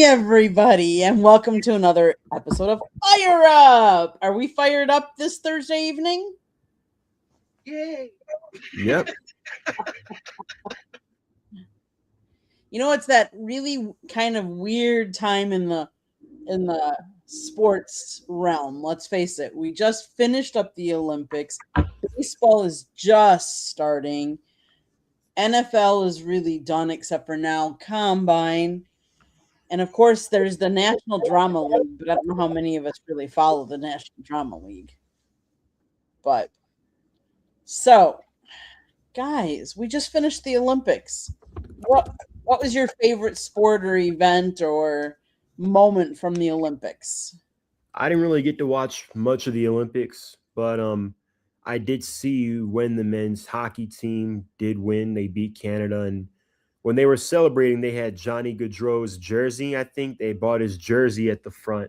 everybody, and welcome to another episode of Fire Up. Are we fired up this Thursday evening? Yay! Yep. You know, it's that really kind of weird time in the sports realm. Let's face it. We just finished up the Olympics. Baseball is just starting. NFL is really done except for now combine. And of course, there's the National Drama League, but I don't know how many of us really follow the National Drama League. But so, guys, we just finished the Olympics. What was your favorite sport or event or moment from the Olympics? I didn't really get to watch much of the Olympics, but I did see when the men's hockey team did win. They beat Canada, and when they were celebrating, they had Johnny Gaudreau's jersey. I think they bought his jersey at the front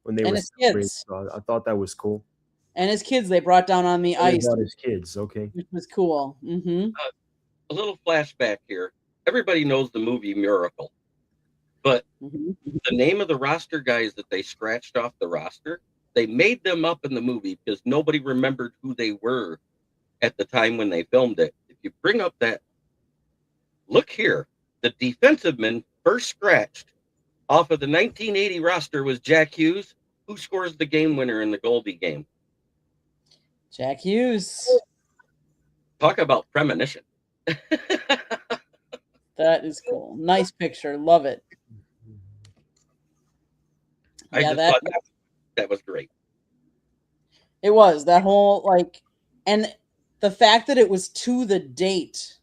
when they And were his celebrating. kids. So I thought that was cool. And his kids they brought down on the Oh, they ice, bought his kids. Okay. which was cool. Mm-hmm. A little flashback here. Everybody knows the movie Miracle, but Mm-hmm. the name of the roster guys that they scratched off the roster, they made them up in the movie because nobody remembered who they were at the time when they filmed it. If you bring up that, look here, the defensive man first scratched off of the 1980 roster was Jack Hughes, who scores the game winner in the Goldie game. Jack Hughes. Talk about premonition. That is cool. Nice picture. Love it. I Yeah, just that thought that was great. it was that whole and the fact that it was to the date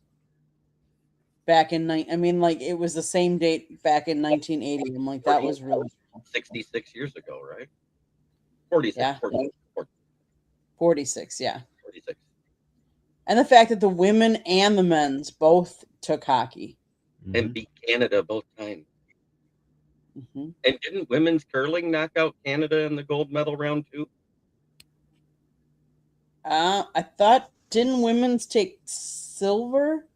back in it was the same date back in 1980. I'm like, that was really cool. 66 years ago, right? 46, Yeah. 46, yeah. 46. And the fact that the women and the men's both took hockey. And beat Canada both times. Mm-hmm. And didn't women's curling knock out Canada in the gold medal round too? I thought, didn't women's take silver?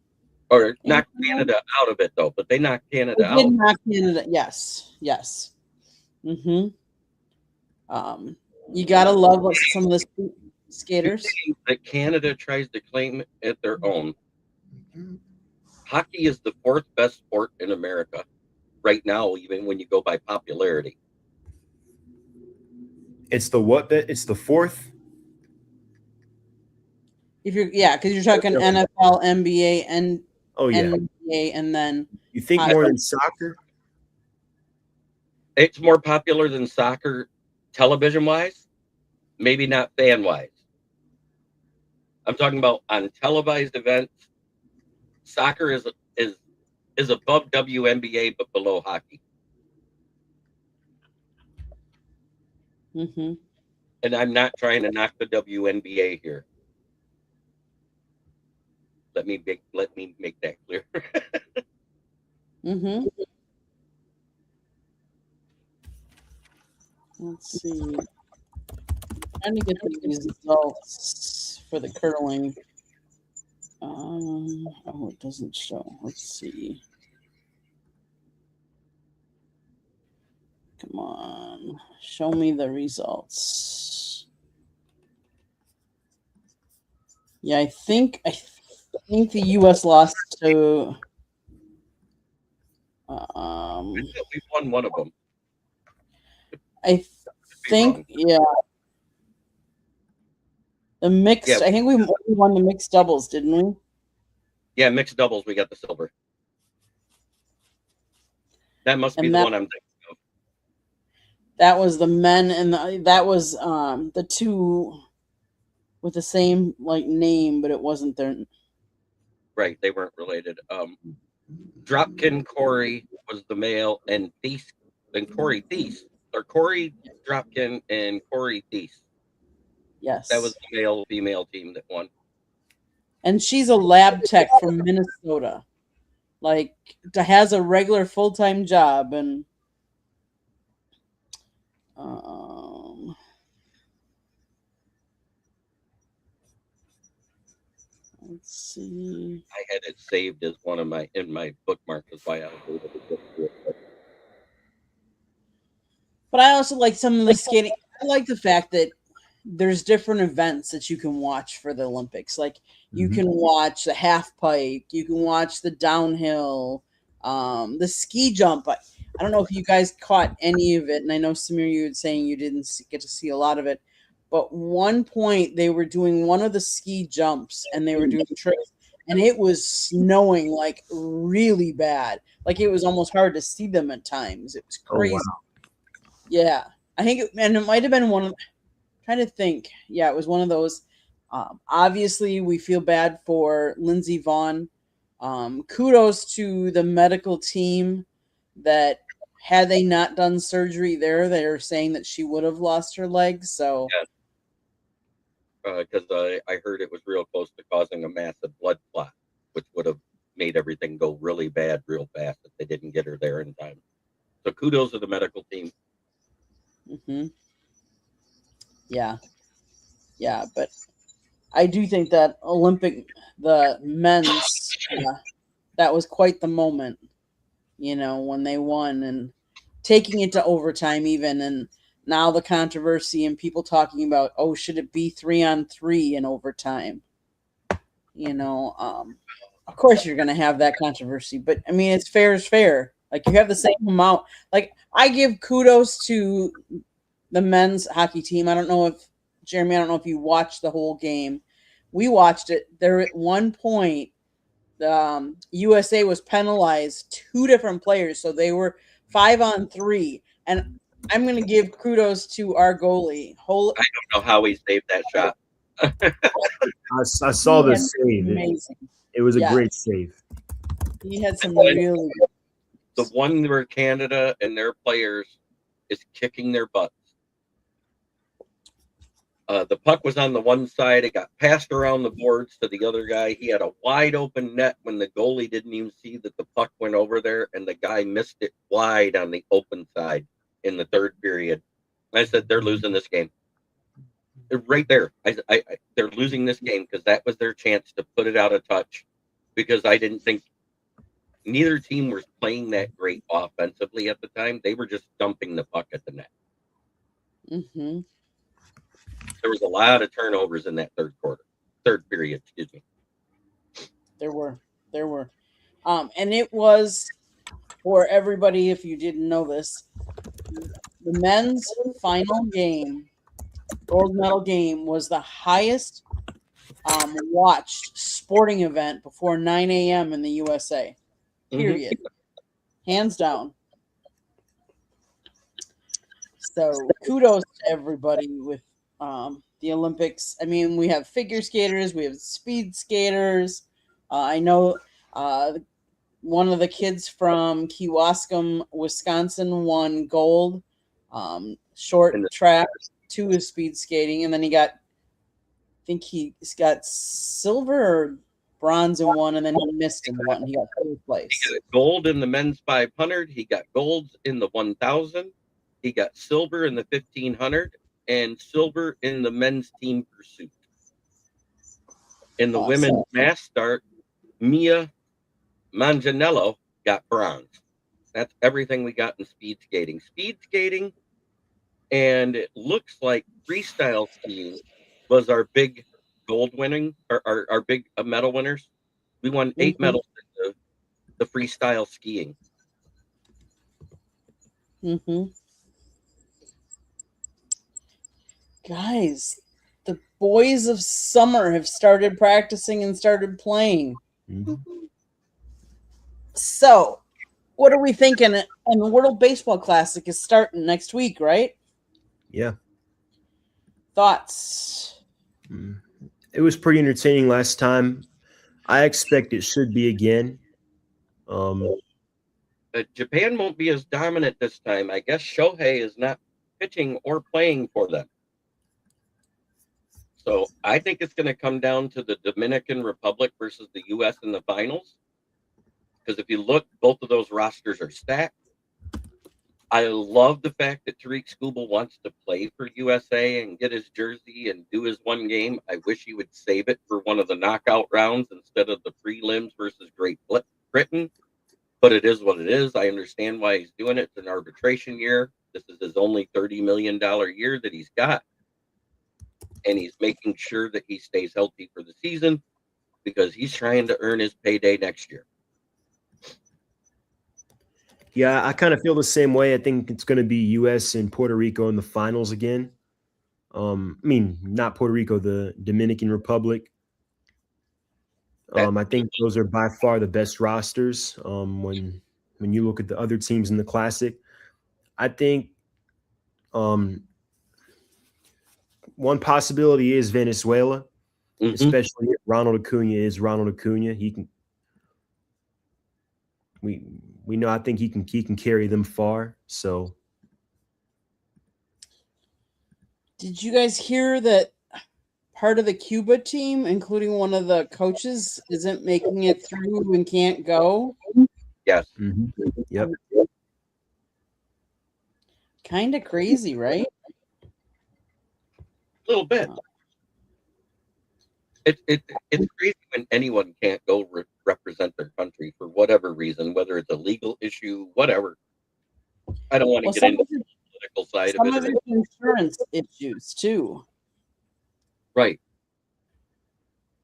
Or knock Canada out of it though, but they knocked Canada They did out. knock Canada. Yes. Mm-hmm. You gotta love some of the skaters. That Canada tries to claim at their own. Hockey is the fourth best sport in America right now, even when you go by popularity. It's the what? It's the fourth. Because you're talking NFL, NBA, and Oh yeah. NBA, and then You think more than soccer? It's more popular than soccer television wise, maybe not fan wise. I'm talking about on televised events. Soccer is above WNBA but below hockey. Mm-hmm. And I'm not trying to knock the WNBA here. Let me make that clear. Mm-hmm. Let's see. Trying to get the results for the curling. Oh, it doesn't show. Let's see. Come on, show me the results. Yeah, I think the U.S. lost to. We won one of them. I think, yeah. The mixed. Yeah. I think we won the mixed doubles, didn't we? Yeah, mixed doubles. We got the silver. That must be the one I'm thinking of. That was the men, and that was the two with the same name, but it wasn't their. Right, they weren't related. Dropkin Corey was the male, and Thies and Corey Thies, or Corey Dropkin and Corey Thies. Yes, that was the male-female team that won. And she's a lab tech from Minnesota, has a regular full-time job, and let's see. I had it saved as one of my bookmarks. That's why I was able to get to it. But I also like some of the skating. I like the fact that there's different events that you can watch for the Olympics. Like you Mhm. can watch the half pipe, you can watch the downhill, the ski jump. I don't know if you guys caught any of it, and I know Samir, you were saying you didn't get to see a lot of it. But one point they were doing one of the ski jumps, and they were doing tricks, and it was snowing like really bad. Like it was almost hard to see them at times. It was Oh wow. crazy. Yeah, I think, and it might have been one of. Trying to think. Yeah, it was one of those. Obviously, we feel bad for Lindsey Vaughn. Kudos to the medical team that had they not done surgery there, they're saying that she would have lost her leg. So Because I heard it was real close to causing a massive blood clot, which would have made everything go really bad real fast if they didn't get her there in time. So kudos to the medical team. hmm yeah, yeah, but I do think that the men's, that was quite the moment. When they won and taking it to overtime even, and now the controversy and people talking about, oh, should it be 3-on-3 in overtime? Of course you're going to have that controversy, but I mean, it's fair is fair. Like you have the same amount. Like I give kudos to the men's hockey team. I don't know if Jeremy, I don't know if you watched the whole game. We watched it. There at one point USA was penalized 2 different players, so they were 5-on-3. And I'm going to give kudos to our goalie. I don't know how he saved that shot. I saw the save. Amazing. It was a great save. He had some really. The one where Canada and their players is kicking their butts. The puck was on the one side. It got passed around the boards to the other guy. He had a wide open net when the goalie didn't even see that the puck went over there, and the guy missed it wide on the open side in the third period. I said, they're losing this game. Right there. They're losing this game because that was their chance to put it out of touch, because I didn't think neither team was playing that great offensively at the time. They were just dumping the puck at the net. Mm-hmm. There was a lot of turnovers in that third period, excuse me. There were. And it was, for everybody, if you didn't know this, the men's final game, gold medal game, was the highest watched sporting event before 9 a.m. in the USA. Period. Mm-hmm. Hands down. So kudos to everybody with the Olympics. I mean, we have figure skaters, we have speed skaters. I know one of the kids from Kewaskum, Wisconsin, won gold. Short track, 2 is speed skating, and then he's got silver or bronze in 1, and then he missed in 1. He got 3rd place. He got gold in the men's 500. He got gold in the 1,000. He got silver in the 1,500 and silver in the men's team pursuit. In the women's mass start, Mia Manganiello got bronze. That's everything we got in speed skating. Speed skating, and it looks like freestyle skiing was our big gold winning, or our big medal winners. We won 8 medals in the freestyle skiing. Mm-hmm. Guys, the boys of summer have started practicing and started playing. Mm-hmm. So, what are we thinking? And the World Baseball Classic is starting next week, right? Yeah. Thoughts? It was pretty entertaining last time. I expect it should be again. Japan won't be as dominant this time. I guess Shohei is not pitching or playing for them. So I think it's going to come down to the Dominican Republic versus the U.S. in the finals. Because if you look, both of those rosters are stacked. I love the fact that Tariq Skubal wants to play for USA and get his jersey and do his one game. I wish he would save it for one of the knockout rounds instead of the prelims versus Great Britain. But it is what it is. I understand why he's doing it. It's an arbitration year. This is his only $30 million year that he's got. And he's making sure that he stays healthy for the season because he's trying to earn his payday next year. Yeah, I kind of feel the same way. I think it's going to be U.S. and Puerto Rico in the finals again. I mean, not Puerto Rico, the Dominican Republic. I think those are by far the best rosters. When you look at the other teams in the Classic, I think one possibility is Venezuela, especially if Ronald Acuna is Ronald Acuna. He can. We know. I think he can carry them far. So, did you guys hear that part of the Cuba team, including one of the coaches, isn't making it through and can't go? Yes. Yep. Kind of crazy, right? A little bit. It's crazy when anyone can't go represent their country for whatever reason, whether it's a legal issue, whatever. I don't want to get into the political side of it. Some of it's insurance issues too. Right.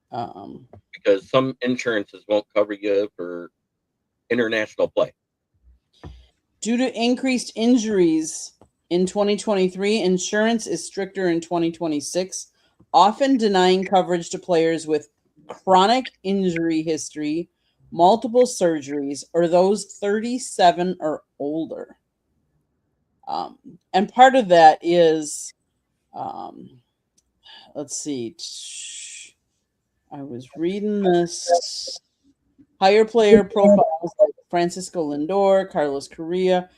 Because some insurances won't cover you for international play. Due to increased injuries in 2023, insurance is stricter in 2026, often denying coverage to players with chronic injury history, multiple surgeries, or those 37 or older. And part of that is, let's see, I was reading this. Higher player profiles like Francisco Lindor, Carlos Correa,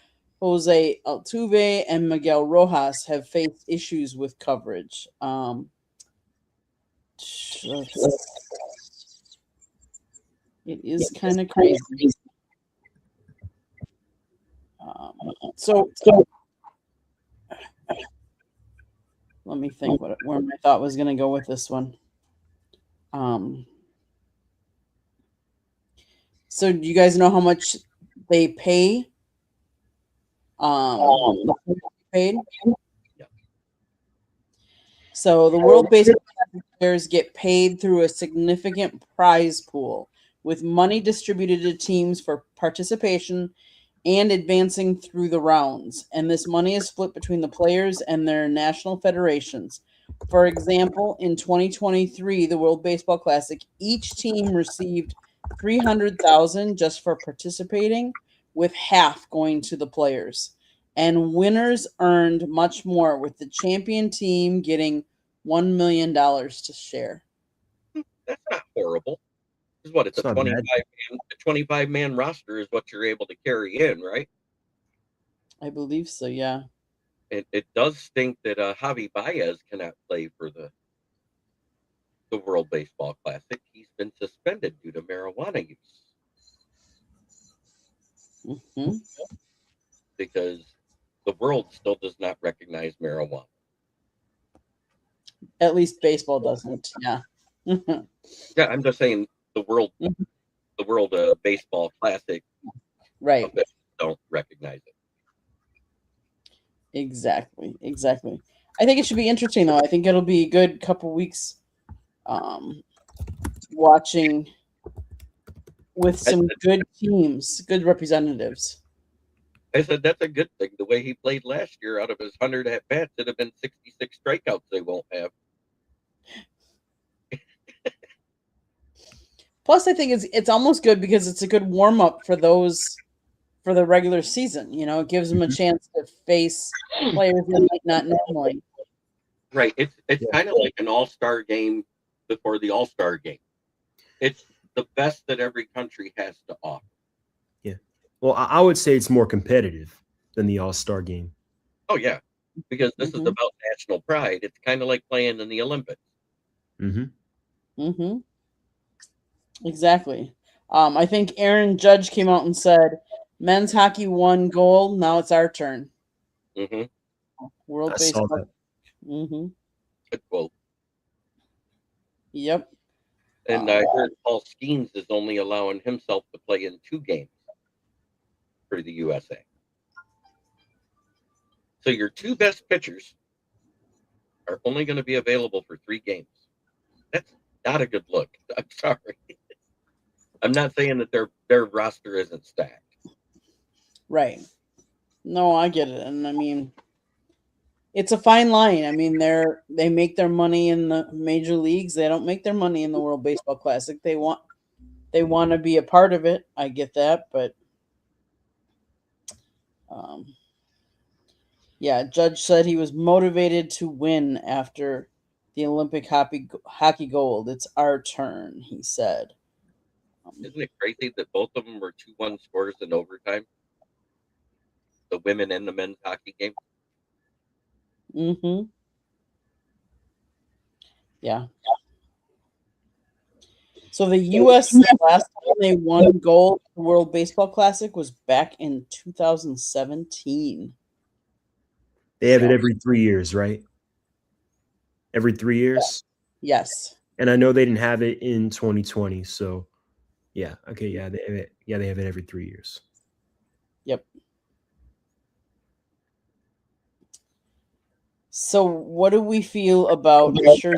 Jose Altuve, and Miguel Rojas have faced issues with coverage. It is kind of crazy. So let me think where my thought was going to go with this one. So do you guys know how much they pay? Paid. So the World Baseball players get paid through a significant prize pool, with money distributed to teams for participation and advancing through the rounds. And this money is split between the players and their national federations. For example, in 2023, the World Baseball Classic, each team received $300,000 just for participating, with half going to the players. And winners earned much more, with the champion team getting $1 million to share. That's not horrible. Is what it's a 25-man roster is what you're able to carry in, right? I believe so, yeah. It does stink that Javi Baez cannot play for the World Baseball Classic. He's been suspended due to marijuana use. Because the world still does not recognize marijuana. At least baseball doesn't, yeah. Yeah, I'm just saying the world baseball classic, right? Don't recognize it. Exactly. I think it should be interesting, though. I think it'll be a good couple weeks watching with some good teams, good representatives. I said that's a good thing. The way he played last year, out of his 100 at bats, it'd have been 66 strikeouts they won't have. Plus, I think it's almost good because it's a good warm up for those for the regular season. You know, it gives them a chance to face players they might not normally. Right. It's kind of like an all-star game before the all-star game. It's the best that every country has to offer. Yeah. Well, I would say it's more competitive than the all-star game. Oh, yeah. Because this is about national pride. It's kind of like playing in the Olympics. Exactly. I think Aaron Judge came out and said, men's hockey won gold. Now it's our turn. World Baseball. Good quote. Yep. And I heard Paul Skeens is only allowing himself to play in 2 games for the USA. So your two best pitchers are only going to be available for 3 games. That's not a good look. I'm sorry. I'm not saying that their roster isn't stacked. Right. No, I get it. And I mean, it's a fine line. I mean, they make their money in the major leagues. They don't make their money in the World Baseball Classic. They want to be a part of it. I get that, but yeah, Judge said he was motivated to win after the Olympic hockey gold. It's our turn, he said. Isn't it crazy that both of them were 2-1 scores in overtime? The women and the men's hockey game. Mm-hmm. Yeah. So the U.S. the last time they won gold at the World Baseball Classic was back in 2017. They have it every 3 years, right? Every 3 years? Yes. And I know they didn't have it in 2020. So, yeah. Okay. Yeah. They have it every 3 years. Yep. So what do we feel about Scherzer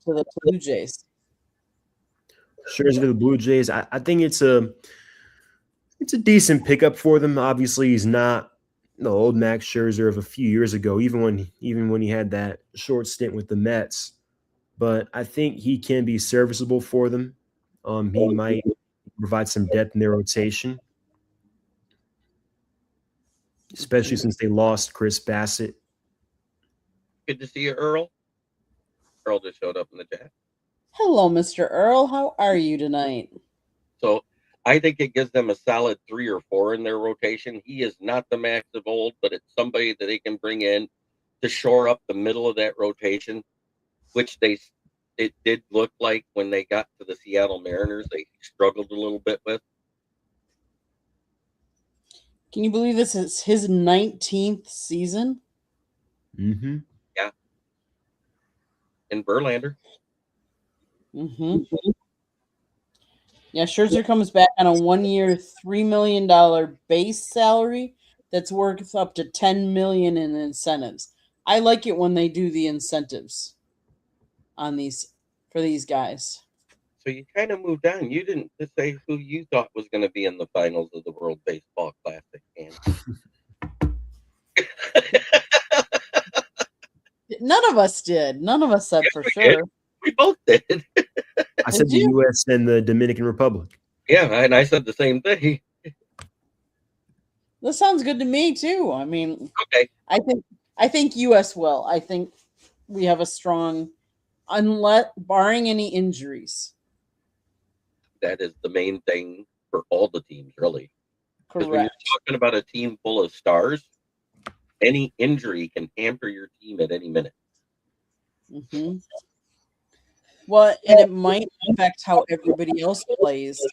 to the Blue Jays? Scherzer to the Blue Jays. I think it's a decent pickup for them. Obviously, he's not the old Max Scherzer of a few years ago, even when he had that short stint with the Mets. But I think he can be serviceable for them. He might provide some depth in their rotation, especially since they lost Chris Bassett. Good to see you, Earl. Earl just showed up in the chat. Hello, Mr. Earl. How are you tonight? So I think it gives them a solid 3 or 4 in their rotation. He is not the Max of old, but it's somebody that they can bring in to shore up the middle of that rotation, which it did look like when they got to the Seattle Mariners, they struggled a little bit with. Can you believe this is his 19th season? Mm-hmm. Yeah. And Verlander. Mm-hmm. Yeah, Scherzer comes back on a 1-year, $3 million base salary that's worth up to $10 million in incentives. I like it when they do the incentives on for these guys. So you kind of moved on. You didn't say who you thought was going to be in the finals of the World Baseball Classic. None of us did. None of us said for sure. Did. We both did. I said the U.S. and the Dominican Republic. Yeah, and I said the same thing. That sounds good to me too. I mean, okay. I think U.S. will. I think we have a strong, barring any injuries. That is the main thing for all the teams, really. Because when you're talking about a team full of stars, any injury can hamper your team at any minute. Mm-hmm. Well, and it might affect how everybody else plays,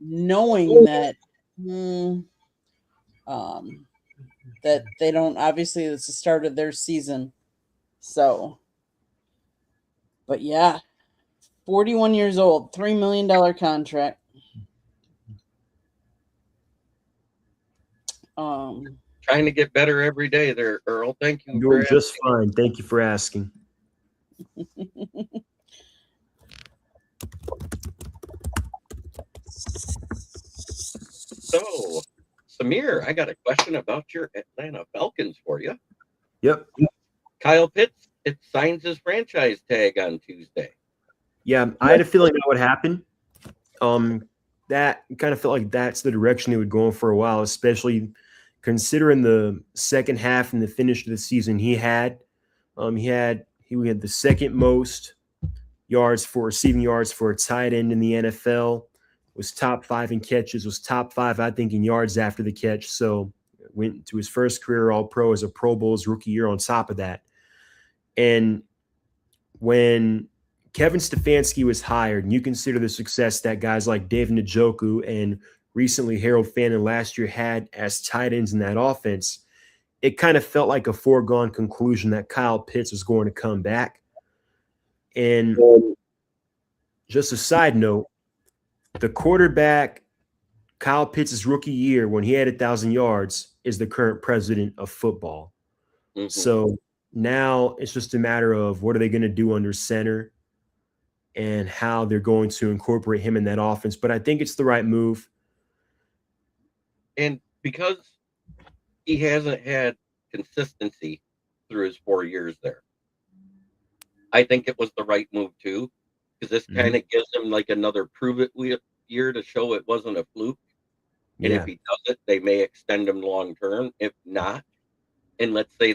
knowing that that they don't. Obviously, it's the start of their season, so. But yeah, 41 years old, $3 million contract. Trying to get better every day there, Earl. Thank you. Doing just fine. Thank you for asking. So, Samir, I got a question about your Atlanta Falcons for you. Yep. Kyle Pitts, it signs his franchise tag on Tuesday. Yeah, I had a feeling that would happen. That kind of felt like that's the direction it would go in for a while, especially considering the second half and the finish of the season he had. He had the second most receiving yards for a tight end in the NFL. Was top 5 in catches, was top 5, I think, in yards after the catch. So went to his first career All-Pro as a Pro Bowl his rookie year on top of that. And when Kevin Stefanski was hired, and you consider the success that guys like David Njoku and recently Harold Fannin last year had as tight ends in that offense, it kind of felt like a foregone conclusion that Kyle Pitts was going to come back. And just a side note, the quarterback, Kyle Pitts' rookie year, when he had 1,000 yards, is the current president of football. Mhm. So now it's just a matter of what are they going to do under center and how they're going to incorporate him in that offense. But I think it's the right move. And because he hasn't had consistency through his 4 years there, I think it was the right move too, because this Mhm. kind of gives him like another prove it year to show it wasn't a fluke. And if Yeah. he does it, they may extend him long term. If not, and let's say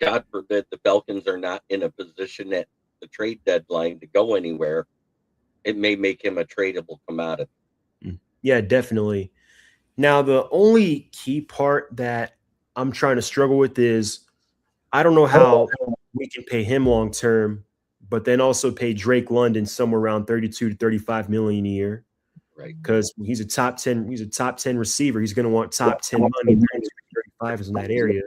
God forbid, the Falcons are not in a position at the trade deadline to go anywhere, it may make him a tradable commodity. Yeah, definitely. Now, the only key part that I'm trying to struggle with is I don't know how we can pay him long term, but then also pay Drake London somewhere around 32 to 35 million a year Right. because he's a top 10 receiver. He's going to want top 10 money. 32 to 35 is in that area.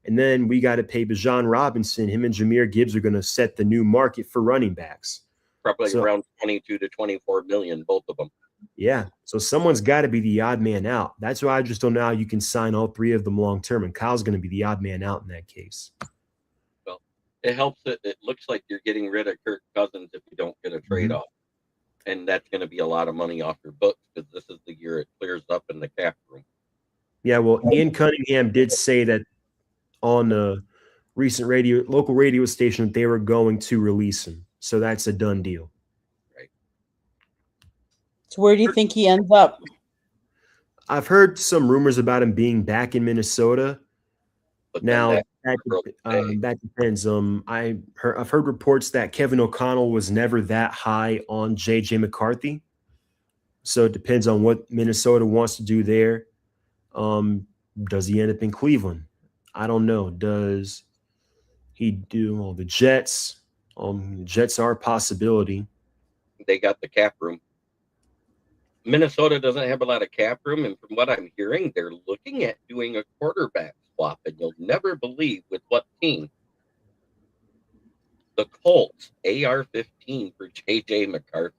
And then we got to pay Bijan Robinson. Him and Jahmyr Gibbs are going to set the new market for running backs. Probably So, around 22 to 24 million, both of them. yeah. So someone's got to be the odd man out. That's why I just don't know how you can sign all three of them long term. And Kyle's going to be the odd man out in that case. Well, it helps that it looks like you're getting rid of Kirk Cousins if you don't get a trade off. And that's going to be a lot of money off your books because this is the year it clears up in the cap room. Yeah, well, Ian Cunningham did say that on the recent local radio station that they were going to release him. So that's a done deal. Right. So where do you think he ends up? I've heard some rumors about him being back in Minnesota. But Now that that depends. I've heard reports that Kevin O'Connell was never that high on JJ McCarthy. So it depends on what Minnesota wants to do there. Does he end up in Cleveland? I don't know. Does he do the Jets? The Jets are a possibility. they got the cap room. Minnesota doesn't have a lot of cap room, and from what I'm hearing, they're looking at doing a quarterback swap, and you'll never believe with what team. The Colts, AR-15 for JJ McCarthy.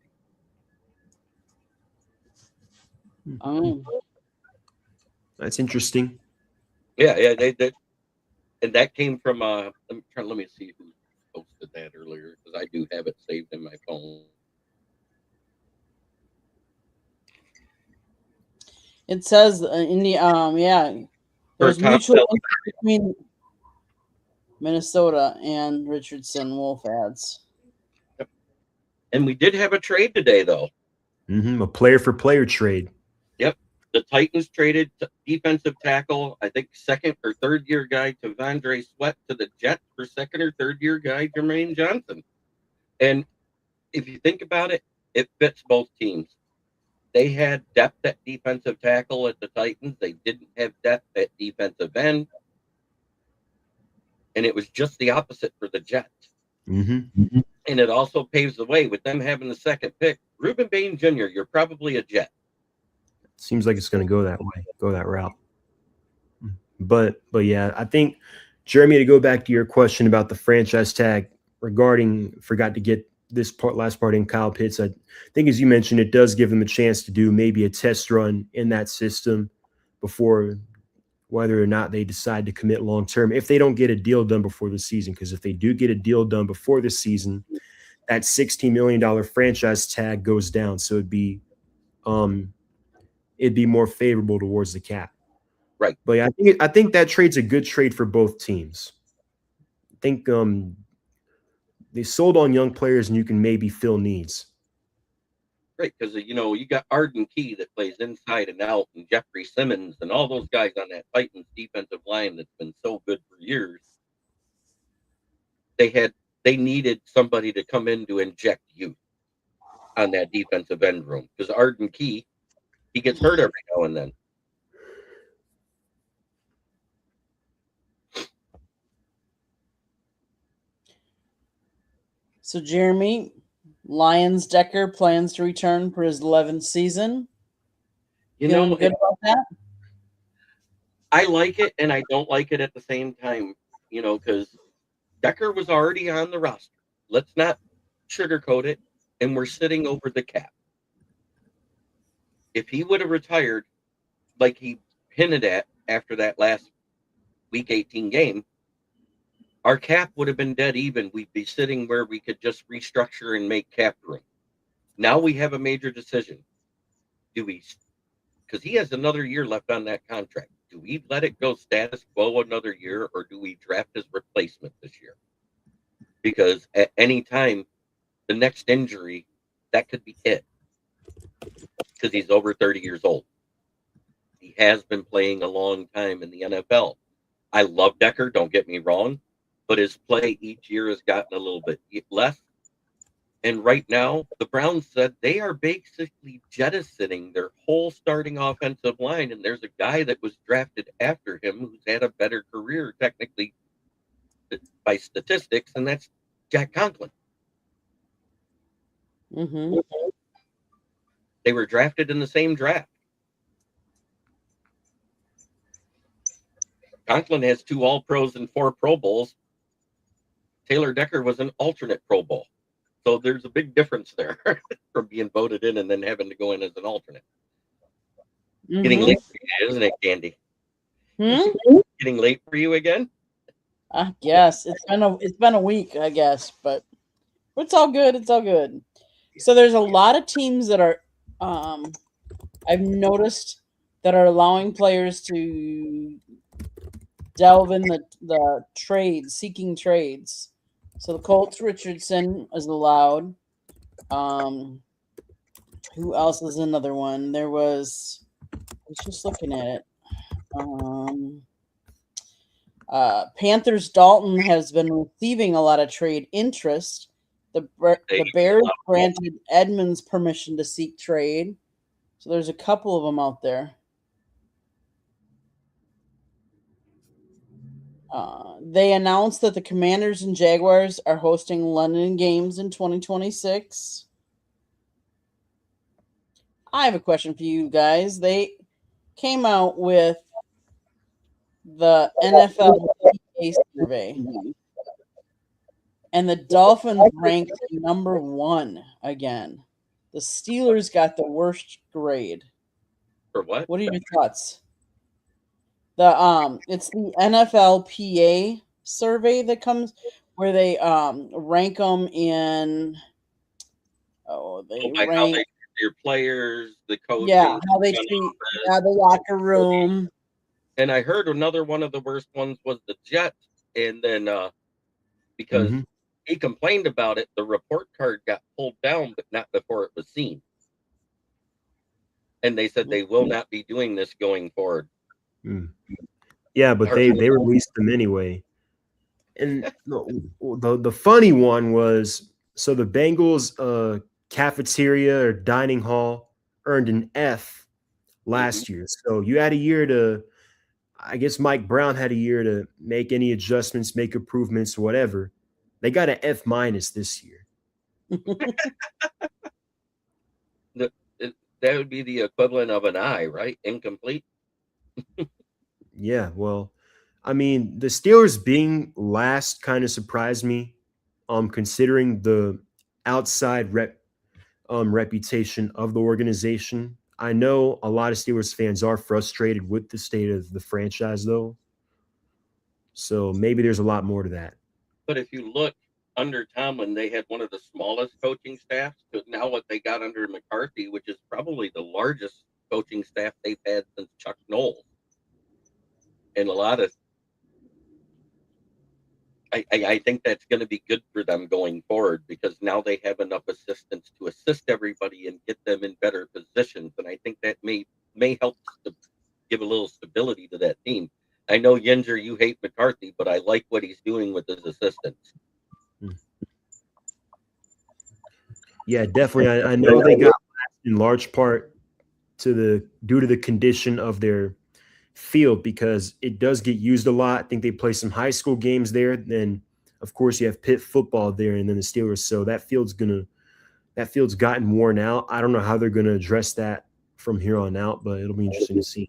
That's interesting. Yeah, they and that came from let me see who posted that earlier because I do have it saved in my phone. It says in the there's mutual interest between Minnesota and Richardson Wolf ads. Yep. And we did have a trade today, though. A player for player trade. Yep. The Titans traded defensive tackle, I think second or third year guy Tavondre Sweat to the Jets for second or third year guy Jermaine Johnson. And if you think about it, it fits both teams. They had depth at defensive tackle at the Titans. They didn't have depth at defensive end. And it was just the opposite for the Jets. Mm-hmm. And it also paves the way with them having the second pick. Reuben Bain Jr., you're probably a Jet. Seems like it's going to go that way, go that route. But yeah, I think, Jeremy, to go back to your question about the franchise tag forgot to get this last part in Kyle Pitts. I think, as you mentioned, it does give them a chance to do maybe a test run in that system before whether or not they decide to commit long term if they don't get a deal done before the season. Because if they do get a deal done before the season, that $16 million franchise tag goes down. So it'd be more favorable towards the cap. Right. But yeah, I think that trade's a good trade for both teams. I think they sold on young players and you can maybe fill needs. Right, because you got Arden Key that plays inside and out, and Jeffrey Simmons and all those guys on that Titans defensive line that's been so good for years. They needed somebody to come in to inject youth on that defensive end room because Arden Key, he gets hurt every now and then. So Jeremy, Lions Decker plans to return for his 11th season. Feeling good about that? I like it and I don't like it at the same time, because Decker was already on the roster. Let's not sugarcoat it, and we're sitting over the cap. If he would have retired like he hinted at after that last week 18 game, our cap would have been dead even. We'd be sitting where we could just restructure and make cap room. Now we have a major decision. Do we, because he has another year left on that contract, do we let it go status quo another year, or do we draft his replacement this year? Because at any time, the next injury, that could be it. Because he's over 30 years old. He has been playing a long time in the NFL. I love Decker, don't get me wrong, but his play each year has gotten a little bit less. And right now, the Browns said they are basically jettisoning their whole starting offensive line. And there's a guy that was drafted after him who's had a better career, technically, by statistics, and that's Jack Conklin. Mm-hmm. They were drafted in the same draft. Conklin has 2 All-Pros and 4 Pro Bowls. Taylor Decker was an alternate Pro Bowl. So there's a big difference there from being voted in and then having to go in as an alternate. Mm-hmm. Getting late for you, isn't it, Candy? Getting late for you again? I guess it's been a week, I guess, but it's all good. It's all good. So there's a lot of teams that are I've noticed that are allowing players to delve in the trades, seeking trades. So the Colts Richardson is allowed. Who else is another one? I was just looking at it. Panthers Dalton has been receiving a lot of trade interest. The Bears granted Edmonds permission to seek trade. So there's a couple of them out there. They announced that the Commanders and Jaguars are hosting London games in 2026. I have a question for you guys. They came out with the NFL PA survey, and the Dolphins ranked number 1 again. The Steelers got the worst grade. For what? What are your thoughts? It's the NFL PA survey that comes where they rank them in. They like rank how they treat your players, the coaches, how they treat the locker room. And I heard another one of the worst ones was the Jets, and then because he complained about it, the report card got pulled down, but not before it was seen. And they said they will not be doing this going forward. Yeah, but they released them anyway. And the funny one was, so the Bengals cafeteria or dining hall earned an F last year. So you had a year to, I guess Mike Brown had a year to make any adjustments, make improvements, whatever. They got an F- this year. That would be the equivalent of an I, right? Incomplete. Yeah, well, I mean, the Steelers being last kind of surprised me, considering the outside reputation of the organization. I know a lot of Steelers fans are frustrated with the state of the franchise, though. So maybe there's a lot more to that. But if you look under Tomlin, they had one of the smallest coaching staffs. But now what they got under McCarthy, which is probably the largest coaching staff they've had since Chuck Noll. And a lot of, I think that's going to be good for them going forward, because now they have enough assistants to assist everybody and get them in better positions. And I think that may help to give a little stability to that team. I know, Yenzer, you hate McCarthy, but I like what he's doing with his assistants. Yeah, definitely. I know they got in large part due to the condition of their field, because it does get used a lot. I think they play some high school games there. Then, of course, you have Pitt football there, and then the Steelers. So that field's gotten worn out. I don't know how they're gonna address that from here on out, but it'll be interesting to see.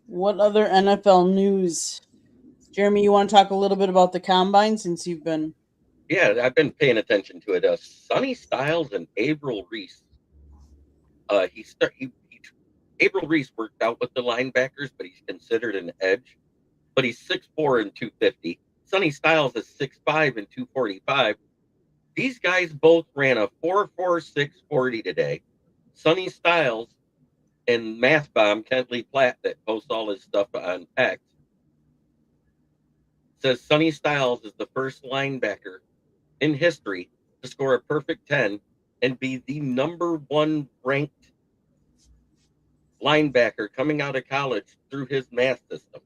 What other NFL news? Jeremy, you want to talk a little bit about the combine since you've been Yeah, I've been paying attention to it. Sonny Styles and Averill Reese. Averill Reese worked out with the linebackers, but he's considered an edge. But he's 6'4" and 250. Sonny Styles is 6'5" and 245. These guys both ran a 4.46 40 today. Sonny Styles and Math Bomb, Kent Lee Platt, that posts all his stuff on X, says Sonny Styles is the first linebacker in history to score a perfect 10 and be the number one ranked linebacker coming out of college through his math system.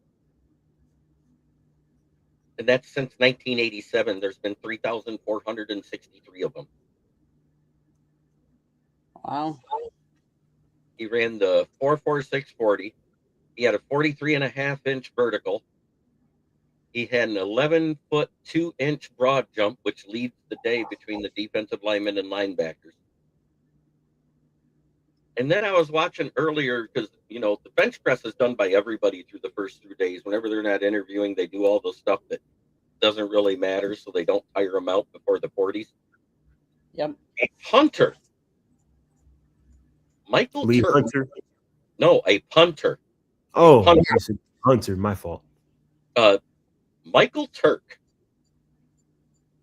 And that's since 1987. There's been 3,463 of them. Wow. He ran the 4.46 40. He had a 43.5-inch vertical. He had an 11-foot 2-inch broad jump, which leads the day between the defensive linemen and linebackers. And then I was watching earlier because, the bench press is done by everybody through the first 3 days. Whenever they're not interviewing, they do all the stuff that doesn't really matter, so they don't tire them out before the 40s. Yep. A punter. Michael Lee Turk. Hunter. No, a punter. Oh, Hunter. Hunter, my fault. Michael Turk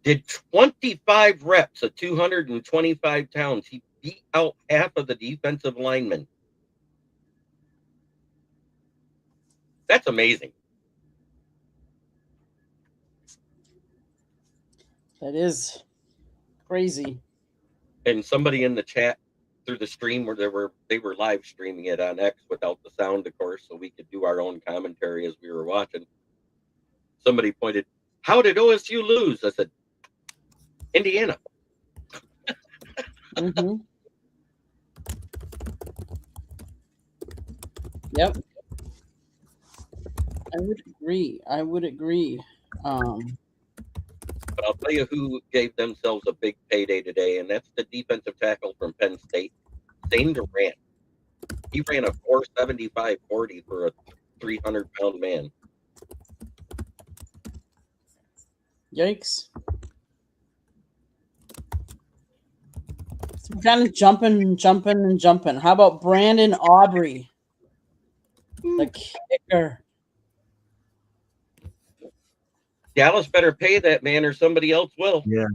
did 25 reps at 225 pounds. He beat out half of the defensive linemen. That's amazing. That is crazy. And somebody in the chat through the stream where they were live streaming it on X without the sound, of course, so we could do our own commentary as we were watching. Somebody pointed, "How did OSU lose?" I said, "Indiana." Mm-hmm. Yep. I would agree. But I'll tell you who gave themselves a big payday today, and that's the defensive tackle from Penn State, Zane Durant. He ran a 4.75 40 for a 300-pound man. Yikes. So kind of jumping. How about Brandon Aubrey, the kicker? Dallas better pay that man or somebody else will. Yeah.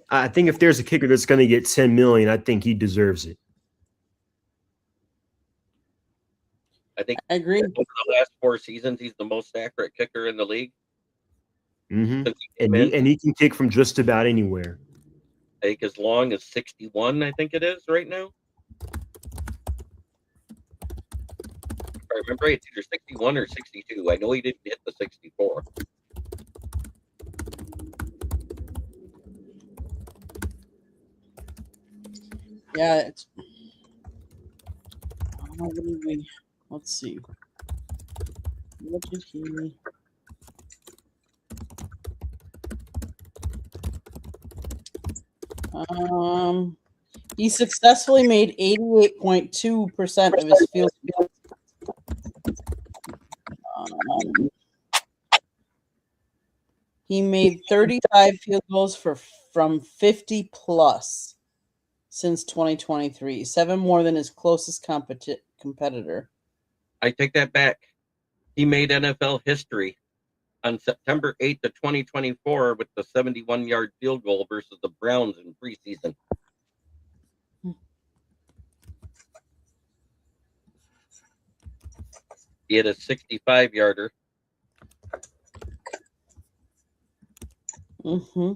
I think if there's a kicker that's going to get $10 million, I think he deserves it. I agree. Over the last 4 seasons, he's the most accurate kicker in the league. Mm-hmm. And he can kick from just about anywhere. I think as long as 61, I think it is right now. If I remember, it's either 61 or 62. I know he didn't hit the 64. Yeah, let's see. What did he? He successfully made 88.2% of his field goals. He made 35 field goals from 50 plus since 2023, 7 more than his closest competitor. I take that back. He made NFL history on September 8th of 2024 with the 71-yard field goal versus the Browns in preseason. He had a 65-yarder. Mm-hmm.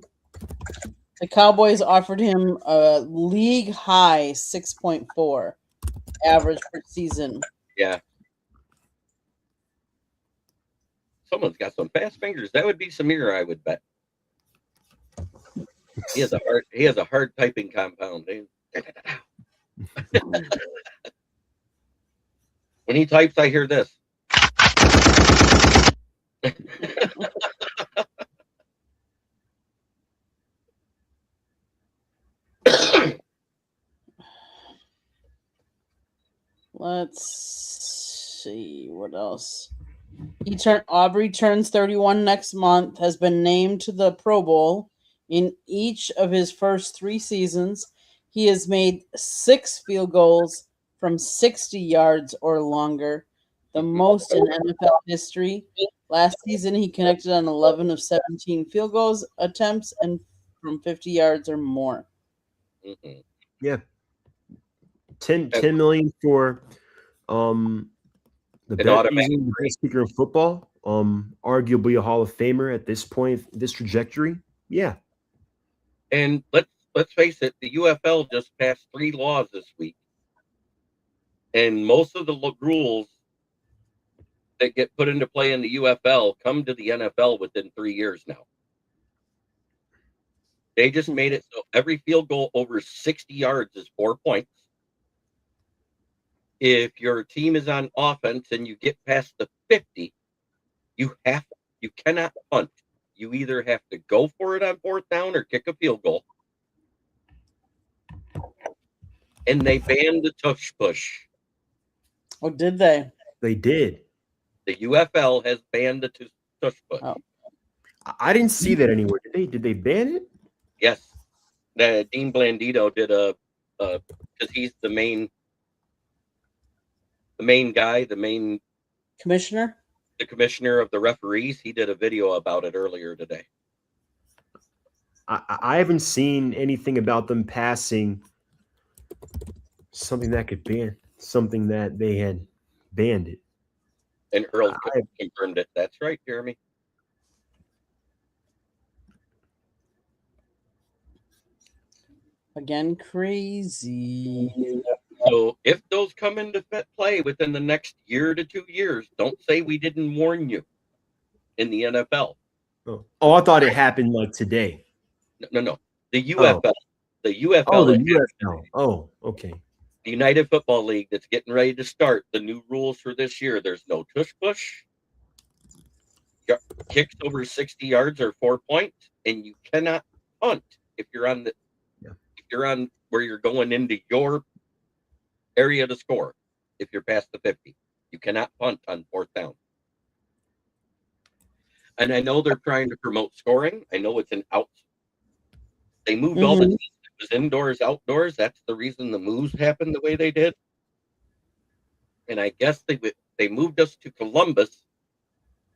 The Cowboys offered him a league high 6.4 average per season. Yeah. Someone's got some fast fingers. That would be Samir, I would bet. He has a hard typing compound. When he types, I hear this. Let's see what else. Aubrey turns 31 next month, has been named to the Pro Bowl. In each of his first 3 seasons, he has made 6 field goals from 60 yards or longer, the most in NFL history. Last season, he connected on 11 of 17 field goals attempts and from 50 yards or more. Mhm. Yeah. 10 million for the An best, automatic easily the best kicker in football. Arguably a Hall of Famer at this point, this trajectory. Yeah. And let's face it, the UFL just passed 3 laws this week, and most of the rules that get put into play in the UFL come to the NFL within 3 years now. They just made it so every field goal over 60 yards is 4 points. If your team is on offense and you get past the 50, you cannot punt. You either have to go for it on 4th down or kick a field goal. And they banned the tush push. Oh, did they? They did. The UFL has banned the tush push. Oh. I didn't see that anywhere. Did they ban it? Yes. Dean Blandito did because he's the main guy, the commissioner of the referees. He did a video about it earlier today. I haven't seen anything about them passing something that could ban something that they had banned it. And Earl confirmed it. That's right, Jeremy. Again, crazy. So if those come into play within the next year to 2 years, don't say we didn't warn you in the NFL. Oh, I thought it happened like today. No. The UFL. Oh. The UFL. Oh, the UFL. Oh, okay. The United Football League that's getting ready to start the new rules for this year. There's no tush push. Kicks over 60 yards or 4 points, and you cannot punt if you're on where you're going into your area to score. If you're past the 50, you cannot punt on 4th down. And I know they're trying to promote scoring. I know it's an out. They moved all the teams. It was indoors, outdoors. That's the reason the moves happened the way they did. And I guess they moved us to Columbus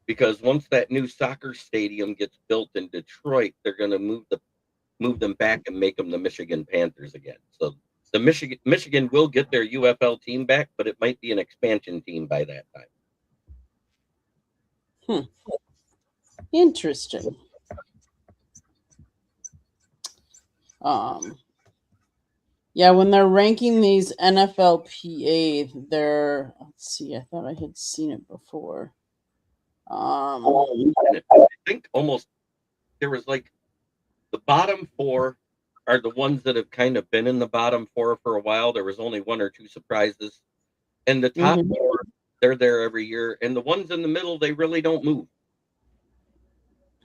because once that new soccer stadium gets built in Detroit, they're going to move them back and make them the Michigan Panthers again. So the Michigan will get their UFL team back, but it might be an expansion team by that time. Interesting. Yeah, when they're ranking these NFLPA, let's see, I thought I had seen it before. I think almost there was like the bottom 4 are the ones that have kind of been in the bottom 4 for a while. There was only 1 or 2 surprises. And the top 4, they're there every year. And the ones in the middle, they really don't move.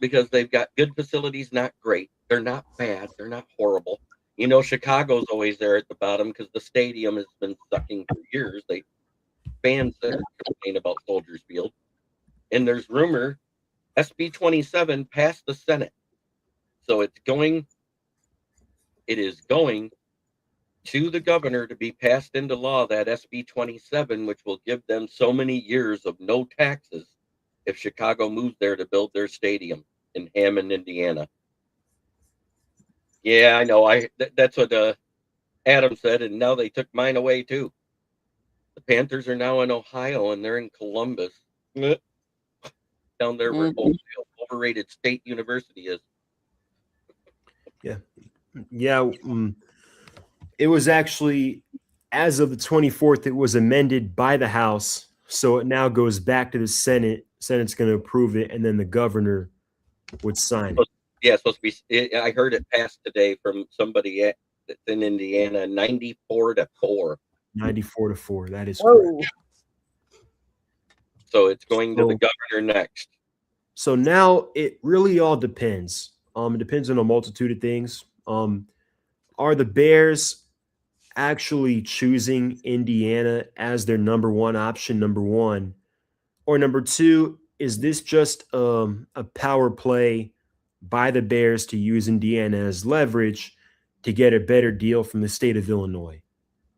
Because they've got good facilities, not great. They're not bad. They're not horrible. You know, Chicago's always there at the bottom because the stadium has been sucking for years. Fans there complain about Soldiers Field. And there's rumor SB 27 passed the Senate. So it is going to the governor to be passed into law, that SB 27, which will give them so many years of no taxes if Chicago moves there to build their stadium in Hammond, Indiana. Yeah, I know. That's what Adam said, and now they took mine away too. The Panthers are now in Ohio, and they're in Columbus, down there where overrated State University is. Yeah. It was actually, as of the 24th, it was amended by the House, so it now goes back to the Senate. Senate's going to approve it, and then the governor would sign it. Yeah, it's supposed to be. I heard it passed today from somebody that's in Indiana, 94-4. 94-4. That is correct. So it's going to the governor next. So now it really all depends. It depends on a multitude of things. Are the Bears actually choosing Indiana as their number 1 option, number 1? Or number 2, is this just a power play by the Bears to use Indiana as leverage to get a better deal from the state of Illinois,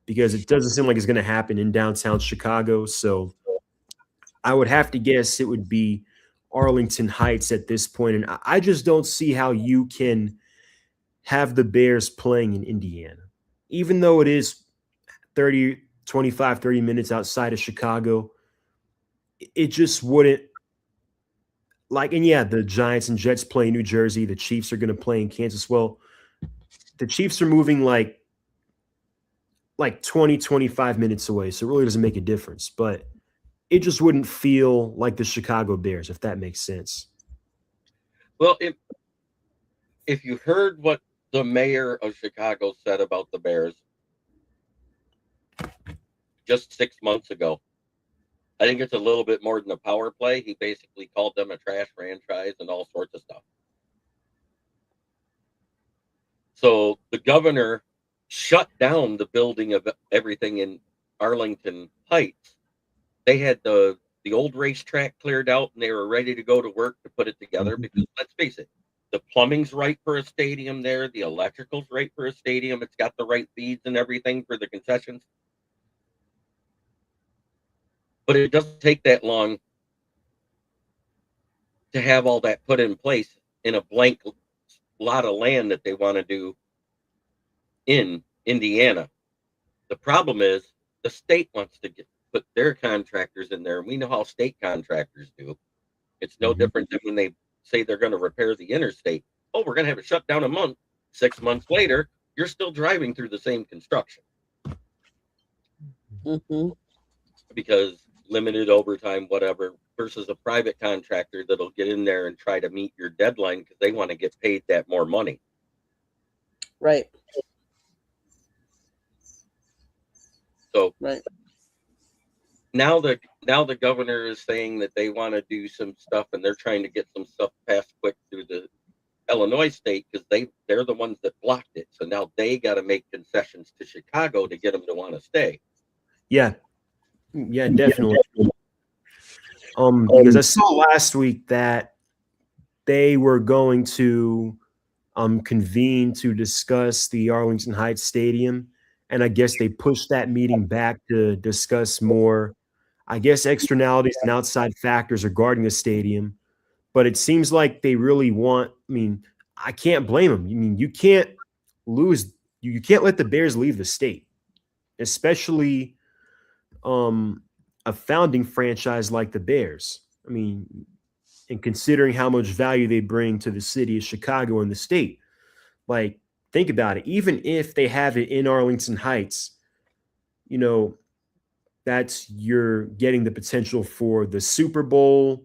because it doesn't seem like it's going to happen in downtown Chicago. So I would have to guess it would be Arlington Heights at this point. And I just don't see how you can have the Bears playing in Indiana, even though it is 30 minutes outside of Chicago. It just wouldn't, like, and yeah, the Giants and Jets play in New Jersey. The Chiefs are going to play in Kansas. Well, the Chiefs are moving like 20, 25 minutes away. So it really doesn't make a difference, but it just wouldn't feel like the Chicago Bears, if that makes sense. Well, if you heard what the mayor of Chicago said about the Bears just 6 months ago, I think it's a little bit more than a power play. He basically called them a trash franchise and all sorts of stuff. So the governor shut down the building of everything in Arlington Heights. They had the old racetrack cleared out and they were ready to go to work to put it together, because let's face it, the plumbing's right for a stadium there. The electrical's right for a stadium. It's got the right feeds and everything for the concessions. But it doesn't take that long to have all that put in place in a blank lot of land that they want to do in Indiana. The problem is the state wants to put their contractors in there, and we know how state contractors do. It's no different than when they say they're going to repair the interstate. Oh, we're going to have it shut down a month. 6 months later, you're still driving through the same construction. Because limited overtime, whatever, versus a private contractor that'll get in there and try to meet your deadline because they want to get paid that more money. Right. So right. Now the governor is saying that they want to do some stuff, and they're trying to get some stuff passed quick through the Illinois state, because they're the ones that blocked it. So now they got to make concessions to Chicago to get them to want to stay. Yeah, definitely. Because I saw last week that they were going to convene to discuss the Arlington Heights Stadium, and I guess they pushed that meeting back to discuss more, I guess, externalities and outside factors regarding the stadium. But it seems like they really want, I mean, I can't blame them. I mean, you can't let the Bears leave the state, especially a founding franchise like the Bears. I mean, and considering how much value they bring to the city of Chicago and the state, like, think about it. Even if they have it in Arlington Heights, you know, you're getting the potential for the Super Bowl.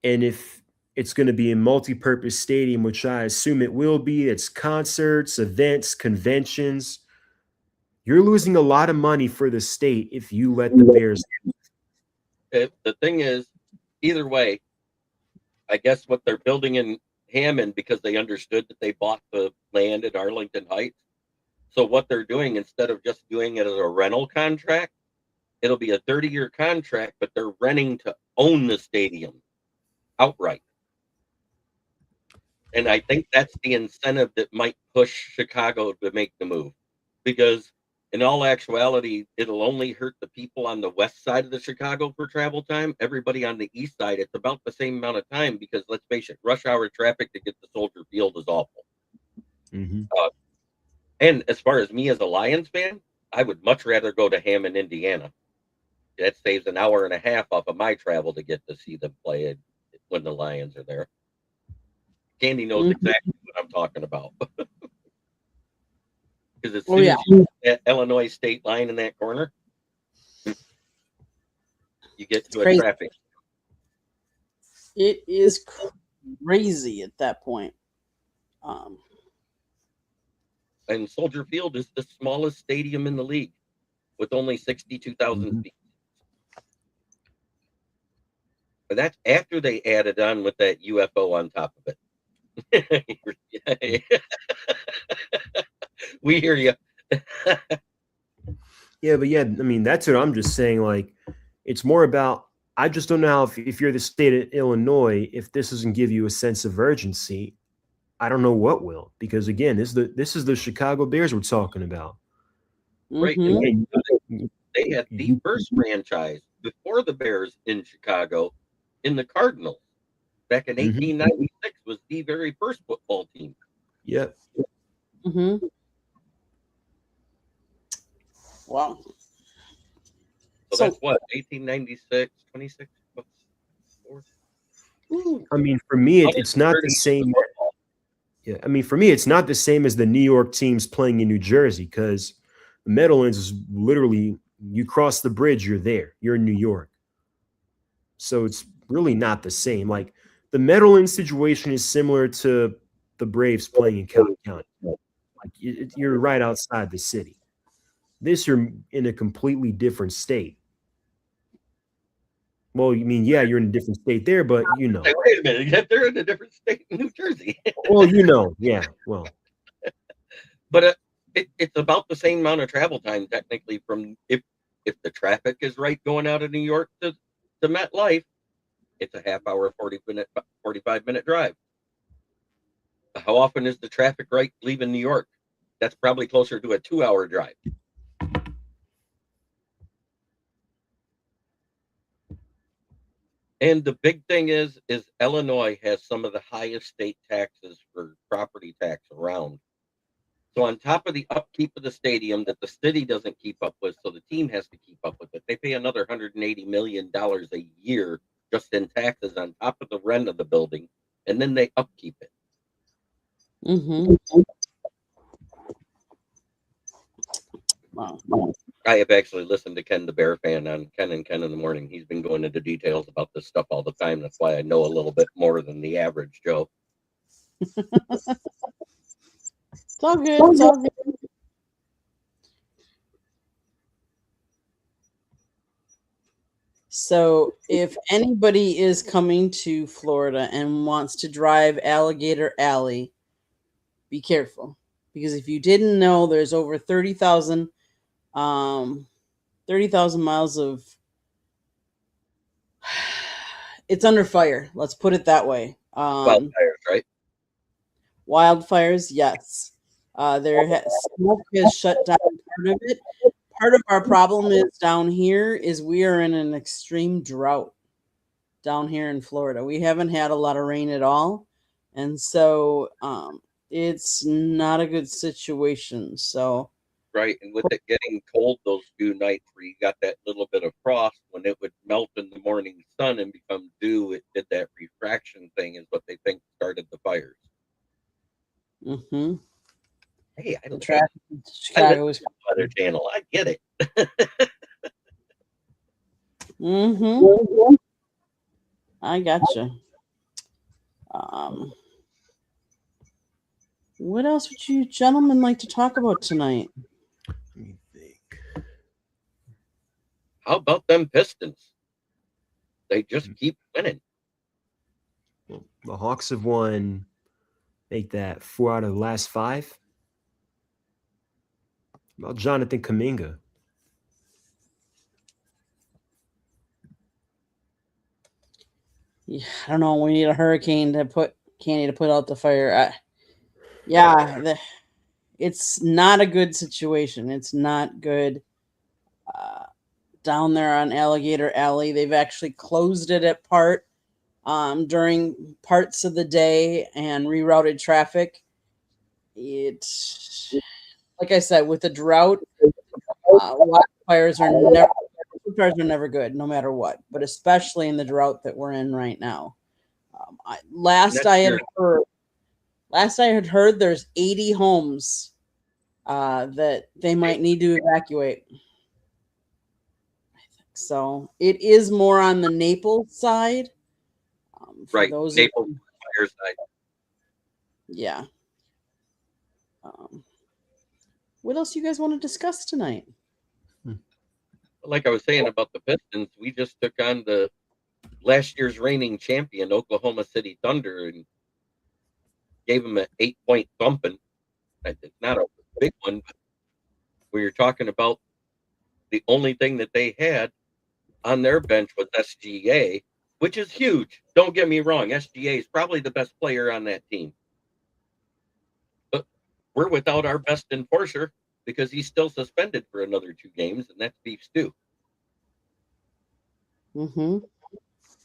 And if it's going to be a multi-purpose stadium, which I assume it will be, it's concerts, events, conventions. You're losing a lot of money for the state if you let the Bears. The thing is, either way, I guess what they're building in Hammond, because they understood that they bought the land at Arlington Heights. So what they're doing, instead of just doing it as a rental contract, it'll be a 30-year contract, but they're renting to own the stadium outright. And I think that's the incentive that might push Chicago to make the move, because in all actuality, it'll only hurt the people on the west side of the Chicago for travel time. Everybody on the east side, it's about the same amount of time, because let's face it, rush hour traffic to get to Soldier Field is awful. And as far as me as a Lions fan, I would much rather go to Hammond, Indiana. That saves an hour and a half off of my travel to get to see them play when the Lions are there. Candy knows exactly what I'm talking about. Because as soon as you get that Illinois state line in that corner, you get to a traffic. It is crazy at that point. And Soldier Field is the smallest stadium in the league, with only 62,000 feet. But that's after they added on with that UFO on top of it. We hear you. Yeah, I mean, that's what I'm just saying. Like, it's more about, I just don't know if you're the state of Illinois, if this doesn't give you a sense of urgency. I don't know what will, because again, this is the Chicago Bears we're talking about. Right. Mhm. And they had the first franchise before the Bears in Chicago in the Cardinals. Back in 1896 was the very first football team. Yep. Mhm. Wow. So that's what, 1896, 26. I mean, for me, How it's did not the 30 same. football? Yeah, I mean, for me, it's not the same as the New York teams playing in New Jersey, because the Meadowlands is literally, you cross the bridge, you're there, you're in New York. So it's really not the same. Like, the Meadowlands situation is similar to the Braves playing in Cotton County. Like, you're right outside the city. This, you're in a completely different state. Well, you mean, yeah, you're in a different state there, but Hey, wait a minute, they're in a different state in New Jersey. Well, yeah, well. But it's about the same amount of travel time technically from if the traffic is right going out of New York to MetLife, it's a half hour, 45-minute drive. How often is the traffic right leaving New York? That's probably closer to a 2-hour drive. And the big thing is Illinois has some of the highest state taxes for property tax around. So on top of the upkeep of the stadium that the city doesn't keep up with, so the team has to keep up with it, they pay another $180 million a year just in taxes on top of the rent of the building, and then they upkeep it. Mhm. Wow. I have actually listened to Ken the Bear Fan on Ken and Ken in the Morning. He's been going into details about this stuff all the time. That's why I know a little bit more than the average Joe. It's all good. It's all good. So, if anybody is coming to Florida and wants to drive Alligator Alley, be careful, because if you didn't know, there's over 30,000 miles of it's under fire. Let's put it that way. Wildfires, right? Wildfires, yes. Smoke has shut down part of it. Part of our problem is down here is we are in an extreme drought down here in Florida. We haven't had a lot of rain at all, and so it's not a good situation. So Right, and with it getting cold those few nights where you got that little bit of frost, when it would melt in the morning sun and become dew, it did that refraction thing, is what they think started the fires. mhm. Hey, The traffic in I Chicago listen is to the Weather Channel. I get it. mhm. I gotcha. What else would you gentlemen like to talk about tonight? Let me think. How about them Pistons? They just keep winning. Well, the Hawks have won, make that 4 out of the last 5. About Jonathan Kuminga. Yeah, I don't know. We need a hurricane to put Candy to put out the fire. It's not a good situation. It's not good down there on Alligator Alley. They've actually closed it at part during parts of the day and rerouted traffic. It's like I said, with the drought, wildfires are never good, no matter what. But especially in the drought that we're in right now. Last I had heard, there's 80 homes that they might need to evacuate. So it is more on the Naples side. Right, Naples fire side. Yeah. What else you guys want to discuss tonight? Like I was saying about the Pistons, we just took on the last year's reigning champion, Oklahoma City Thunder, and gave them an 8-point thumping. It's not a big one, but we were talking about the only thing that they had on their bench was SGA, which is huge. Don't get me wrong. SGA is probably the best player on that team. we're without our best enforcer because he's still suspended for another 2 games, and that's Beef Stew. Mm-hmm.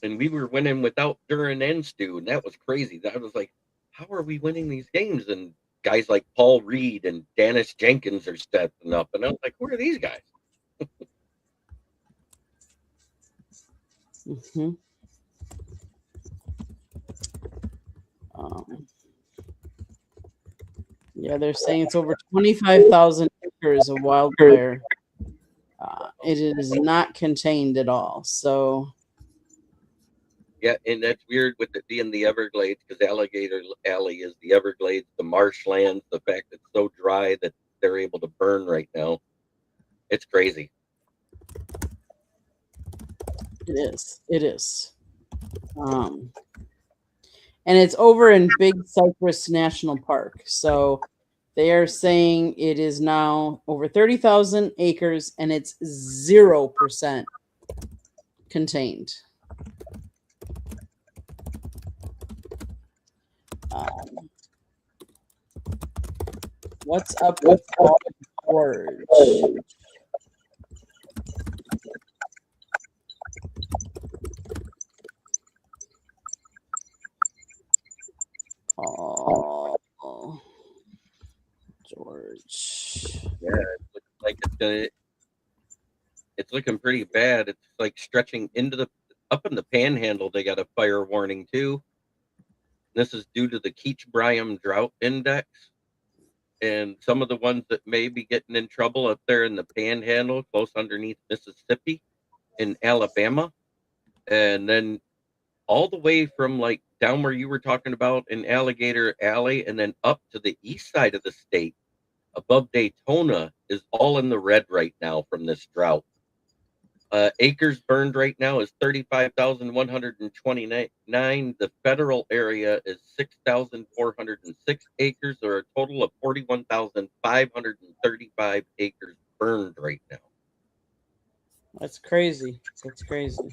And we were winning without Duran and Stew, and that was crazy. That was like, how are we winning these games? And guys like Paul Reed and Dennis Jenkins are stepping up, and I was like, who are these guys? Mm-hmm. Yeah, they're saying it's over 25,000 acres of wildfire. It is not contained at all. So, Yeah, and that's weird with it being the Everglades, because Alligator Alley is the Everglades, the marshlands, the fact that it's so dry that they're able to burn right now. It's crazy. it is. It is. And it's over in Big Cypress National Park. So they are saying it is now over 30,000 acres and it's 0% contained. What's up with Paul George? Paul George. Yeah, it looks like it's looking pretty bad. It's like stretching into the up in the Panhandle. They got a fire warning too. This is due to the Keach-Bryan drought index, and some of the ones that may be getting in trouble up there in the Panhandle, close underneath Mississippi, in Alabama, and then all the way from like down where you were talking about in Alligator Alley, and then up to the east side of the state, above Daytona, is all in the red right now from this drought. Acres burned right now is 35,129. The federal area is 6,406 acres, or a total of 41,535 acres burned right now. That's crazy. That's crazy.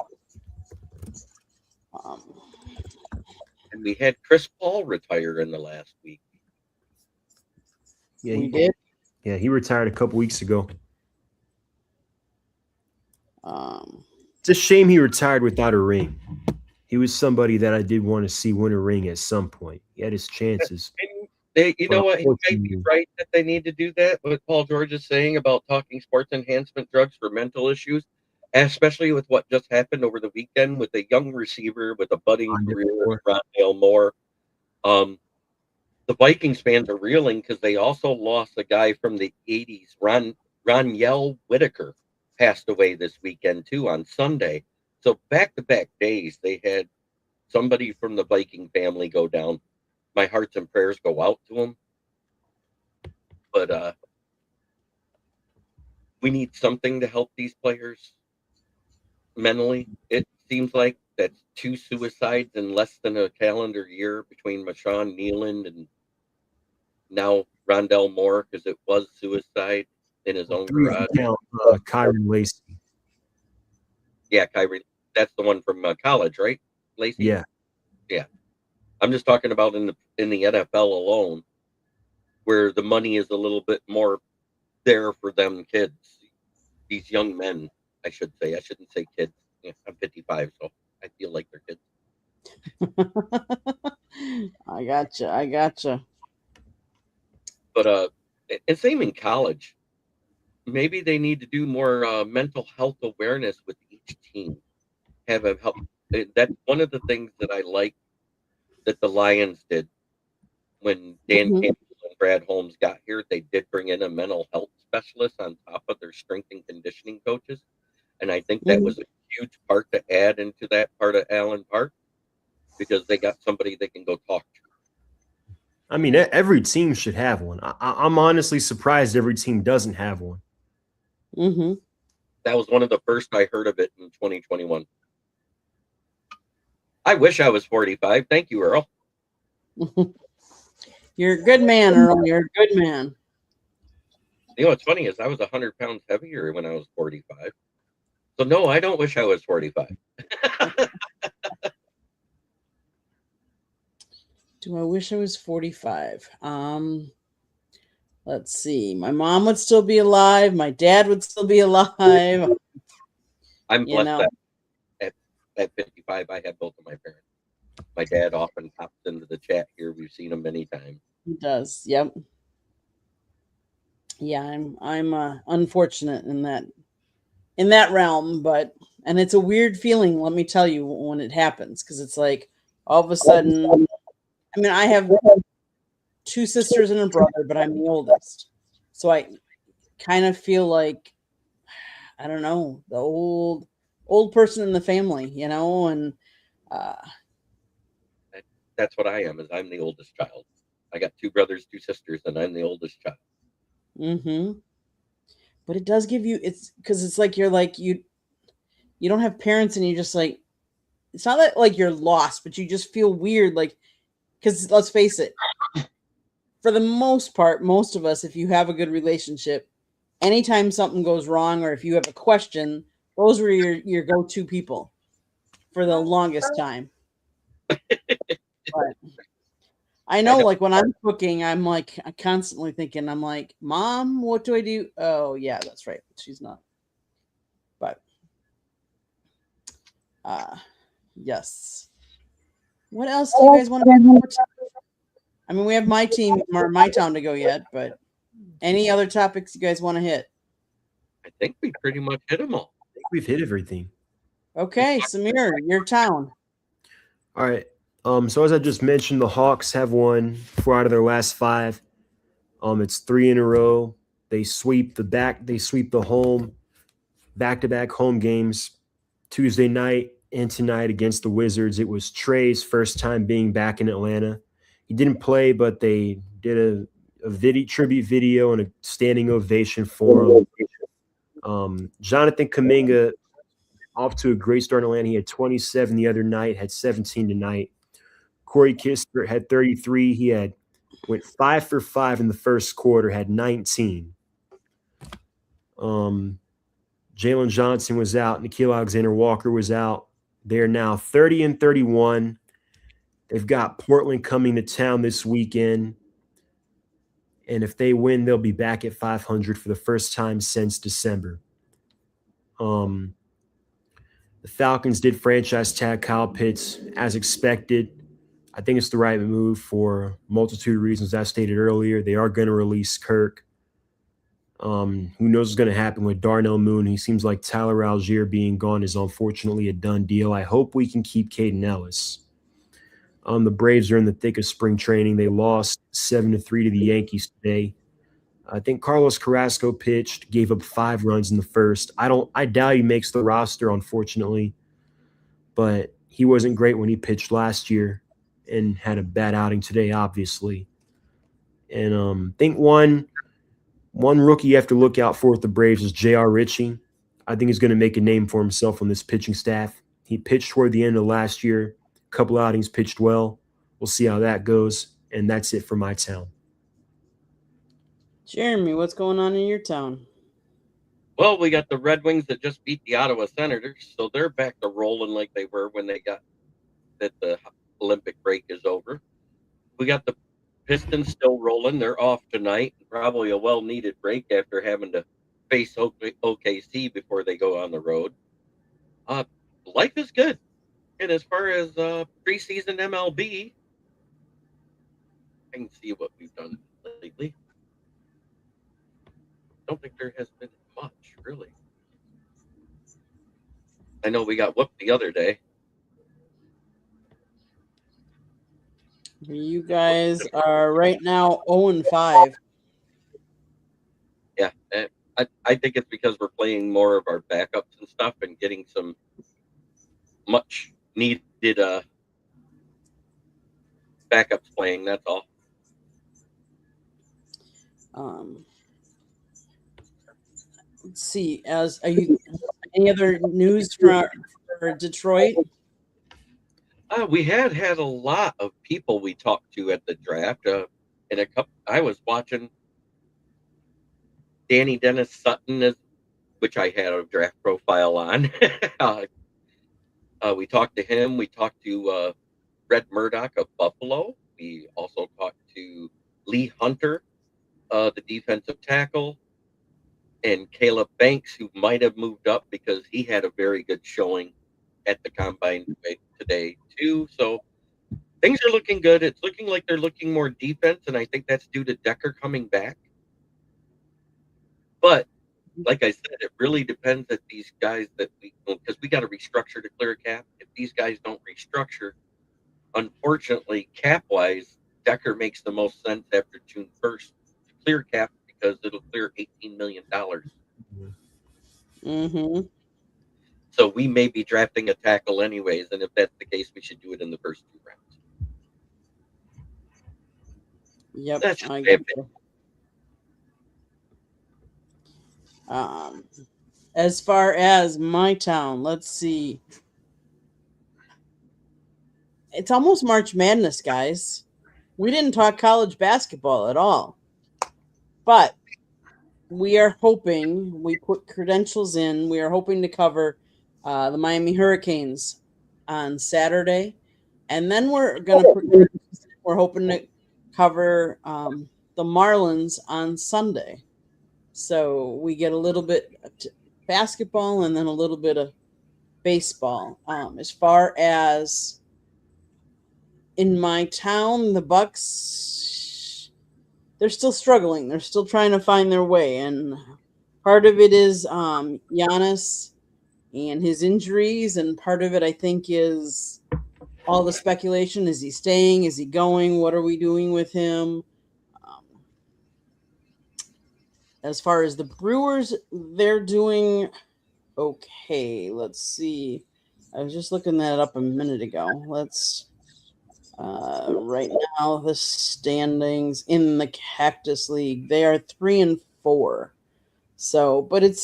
And we had Chris Paul retire in the last week. Yeah, we did. Yeah, he retired a couple weeks ago. It's a shame he retired without a ring. He was somebody that I did want to see win a ring at some point. He had his chances. You know what? He might be right that they need to do that. What Paul George is saying about talking sports enhancement drugs for mental issues, especially with what just happened over the weekend with a young receiver with a budding career, Rondale Moore. The Vikings fans are reeling because they also lost a guy from the 80s, Roniel Whitaker, passed away this weekend too on Sunday. So back-to-back days, they had somebody from the Viking family go down. My hearts and prayers go out to them. But we need something to help these players mentally. It seems like that's 2 suicides in less than a calendar year between Marshawn Nealand and now Rondale Moore, because it was suicide in his own garage. Kyron Lacy. Yeah, Kyron. That's the one from college, right? Lacy. Yeah. Yeah. I'm just talking about in the NFL alone, where the money is a little bit more there for them kids, these young men. I should say. I shouldn't say kids. Yeah, I'm 55, so I feel like they're kids. I gotcha. But and same in college. Maybe they need to do more mental health awareness with each team. Have a help. That's one of the things that I like that the Lions did when Dan Campbell and Brad Holmes got here. They did bring in a mental health specialist on top of their strength and conditioning coaches, and I think that was a huge part to add into that part of Allen Park, because they got somebody they can go talk to. I mean, every team should have one. I'm honestly surprised every team doesn't have one. That was one of the first I heard of it in 2021. I wish I was 45. Thank you, Earl. You're a good man, Earl. You're a good man. You know what's funny is I was 100 pounds heavier when I was 45. So no, I don't wish I was 45. Do I wish I was 45? let's see. My mom would still be alive. My dad would still be alive. I'm You blessed know, that at 55, I have both of my parents. My dad often pops into the chat here. We've seen him many times. he does. Yep. Yeah, I'm unfortunate in that realm, but and it's a weird feeling, let me tell you, when it happens, because it's like all of a sudden, I mean, I have 2 sisters and a brother, but I'm the oldest. So I kind of feel like, I don't know, the old person in the family, and uh That's what I am. Is I'm the oldest child. I got 2 brothers, 2 sisters, and I'm the oldest child. mhm. But it does give you, it's because it's like you're like you don't have parents, and you just like, it's not that like you're lost, but you just feel weird, like, because let's face it, for the most part, most of us, if you have a good relationship, anytime something goes wrong or if you have a question, those were your go-to people for the longest time. But I know, like when I'm cooking, I'm like constantly thinking, I'm like, Mom, what do I do? Oh yeah, that's right. She's not. But yes. What else do you guys want to? I mean, we have my team or my town to go yet, but any other topics you guys want to hit? I think we pretty much hit them all. I think we've hit everything. Okay, Samir, your town. All right. So as I just mentioned, the Hawks have won 4 out of their last 5. It's 3 in a row. They sweep the home, back-to-back home games Tuesday night and tonight against the Wizards. It was Trey's first time being back in Atlanta. He didn't play, but they did a tribute video and a standing ovation for him. Jonathan Kuminga off to a great start in Atlanta. He had 27 the other night, had 17 tonight. Corey Kispert had 33. He went 5 for 5 in the first quarter, had 19. Jalen Johnson was out. Nickeil Alexander-Walker was out. They're now 30 and 31. They've got Portland coming to town this weekend. And if they win, they'll be back at 500 for the first time since December. The Falcons did franchise tag Kyle Pitts as expected. I think it's the right move for a multitude of reasons I stated earlier. They are going to release Kirk. Who knows what's going to happen with Darnell Moon? He seems like Tyler Algier being gone is unfortunately a done deal. I hope we can keep Caden Ellis. The Braves are in the thick of spring training. They lost 7-3 to the Yankees today. I think Carlos Carrasco pitched, gave up 5 runs in the first. I doubt he makes the roster, unfortunately, but he wasn't great when he pitched last year and had a bad outing today, obviously. And I think one rookie you have to look out for with the Braves is J.R. Ritchie. I think he's going to make a name for himself on this pitching staff. He pitched toward the end of last year. A couple outings, pitched well. We'll see how that goes. And that's it for my town. Jeremy, what's going on in your town? Well, we got the Red Wings that just beat the Ottawa Senators, so they're back to rolling like they were when they got that the Olympic break is over. We got the Pistons still rolling. They're off tonight. Probably a well-needed break after having to face OKC before they go on the road. Life is good. And as far as preseason MLB, I can see what we've done lately. I don't think there has been much, really. I know we got whooped the other day. You guys are right now 0-5. Yeah, I think it's because we're playing more of our backups and stuff and getting some much needed backups playing. That's all. Let's see. Are you any other news for Detroit? We had a lot of people we talked to at the draft. And I was watching Danny Dennis Sutton, which I had a draft profile on. We talked to him. We talked to Red Murdoch of Buffalo. We also talked to Lee Hunter the defensive tackle, and Caleb Banks, who might have moved up because he had a very good showing at the combine today too. So things are looking good. It's looking like they're looking more defense, and I think that's due to Decker coming back. But like I said, it really depends that these guys because we got to restructure to clear cap. If these guys don't restructure, unfortunately, cap wise, Decker makes the most sense after June 1st to clear cap because it'll clear $18 million. Mm-hmm. So we may be drafting a tackle anyways, and if that's the case, we should do it in the first 2 rounds. Yep. That's just I my get opinion. you. As far as my town, let's see. It's almost March Madness, guys. We didn't talk college basketball at all. But we are hoping, we put credentials in, we are hoping to cover the Miami Hurricanes on Saturday. And then we're hoping to cover the Marlins on Sunday. So we get a little bit of basketball and then a little bit of baseball. As far as in my town, the Bucks, they're still struggling. They're still trying to find their way. And part of it is Giannis and his injuries. And part of it, I think, is all the speculation. Is he staying? Is he going? What are we doing with him? As far as the Brewers, they're doing okay. Let's see. I was just looking that up a minute ago. Let's right now the standings in the Cactus League. They are 3-4. So, but it's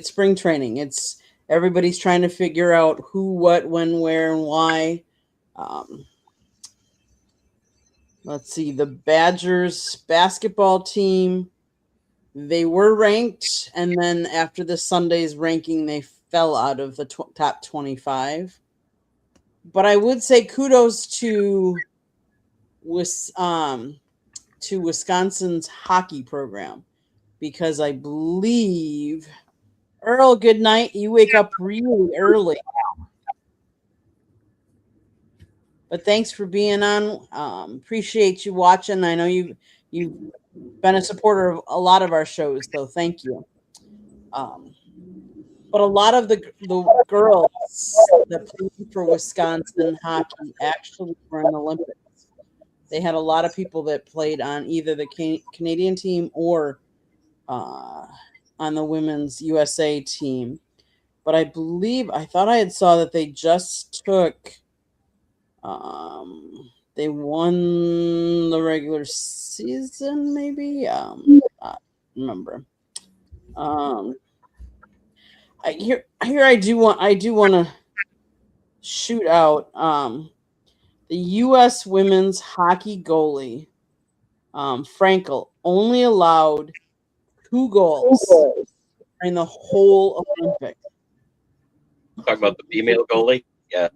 spring training. It's everybody's trying to figure out who, what, when, where, and why. Let's see. The Badgers basketball team, they were ranked, and then after the Sunday's ranking, they fell out of the top 25. But I would say kudos to Wisconsin's hockey program, because I believe, Earl, good night. You wake up really early. But thanks for being on. Appreciate you watching. I know you've been a supporter of a lot of our shows, so thank you. But a lot of the girls that played for Wisconsin hockey actually were in the Olympics. They had a lot of people that played on either the Canadian team or on the women's USA team. But I thought I had saw that they just took they won the regular season, maybe. I don't remember. I do want to shoot out the U.S. women's hockey goalie, Frankel, only allowed 2 goals in the whole Olympics. Talking about the female goalie? Yeah.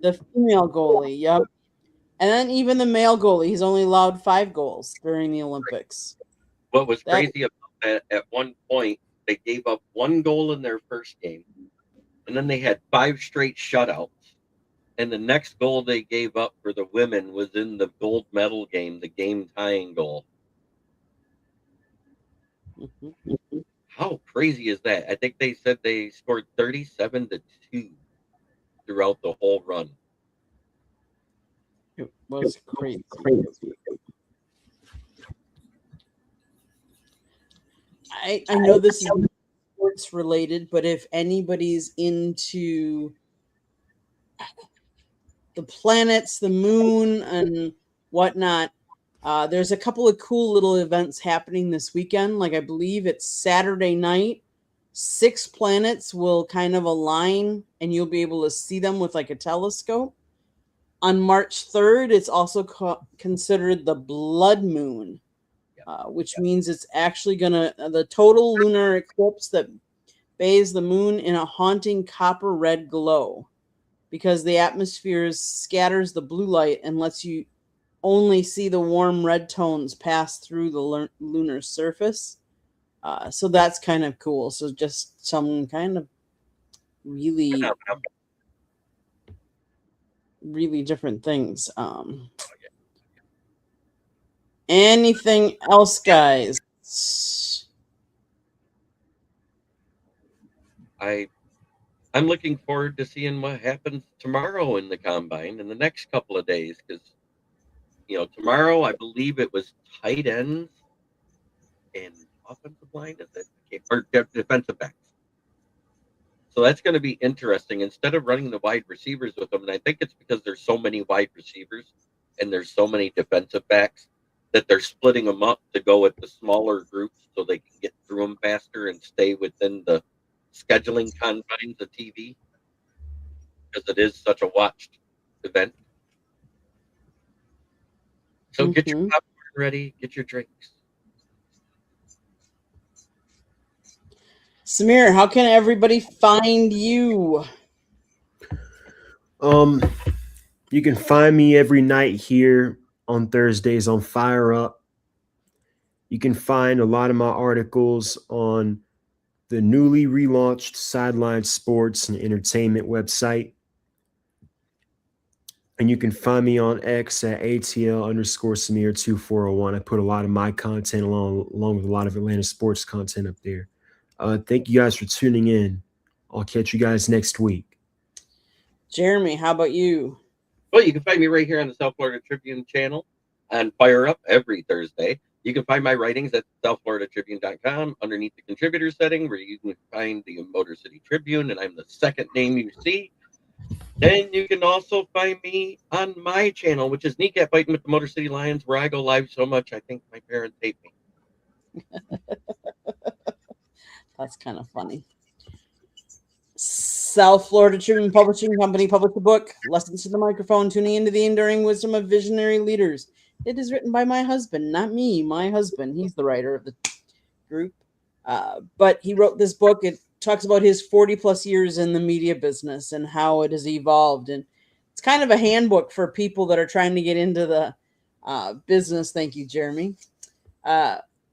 The female goalie, yep. And then even the male goalie, he's only allowed 5 goals during the Olympics. What was crazy about that, at one point, they gave up 1 goal in their first game, and then they had 5 straight shutouts. And the next goal they gave up for the women was in the gold medal game, the game tying goal. Mm-hmm. How crazy is that? I think they said they scored 37-2 throughout the whole run. It was crazy. I know this is sports related, but if anybody's into the planets, the moon, and whatnot, there's a couple of cool little events happening this weekend. Like I believe it's Saturday night. 6 planets will kind of align, and you'll be able to see them with like a telescope. On March 3rd, it's also considered the blood moon, which means it's actually the total lunar eclipse that bathes the moon in a haunting copper red glow, because the atmosphere scatters the blue light and lets you only see the warm red tones pass through the lunar surface. So that's kind of cool. So just some kind of really, really different things. Anything else, guys? I'm looking forward to seeing what happens tomorrow in the combine in the next couple of days, because tomorrow I believe it was tight ends and offensive line, or defensive backs. So that's going to be interesting. Instead of running the wide receivers with them, and I think it's because there's so many wide receivers and there's so many defensive backs that they're splitting them up to go with the smaller groups so they can get through them faster and stay within the scheduling confines of TV, because it is such a watched event. So get your popcorn ready, get your drinks. Samir, how can everybody find you? You can find me every night here on Thursdays on Fire Up. You can find a lot of my articles on the newly relaunched Sideline Sports and Entertainment website. And you can find me on X at ATL_Samir2401. I put a lot of my content along with a lot of Atlanta sports content up there. Thank you guys for tuning in. I'll catch you guys next week. Jeremy, how about you? Well, you can find me right here on the South Florida Tribune channel on Fire Up every Thursday. You can find my writings at southfloridatribune.com underneath the contributor setting, where you can find the Motor City Tribune, and I'm the second name you see. Then you can also find me on my channel, which is Kneecap Fighting with the Motor City Lions, where I go live so much I think my parents hate me. That's kind of funny. South Florida Tribune Publishing Company published the book, Lessons to the Microphone, Tuning into the Enduring Wisdom of Visionary Leaders. It is written by my husband, not me, my husband. He's the writer of the group. But he wrote this book. It talks about his 40-plus years in the media business and how it has evolved. And it's kind of a handbook for people that are trying to get into the business. Thank you, Jeremy.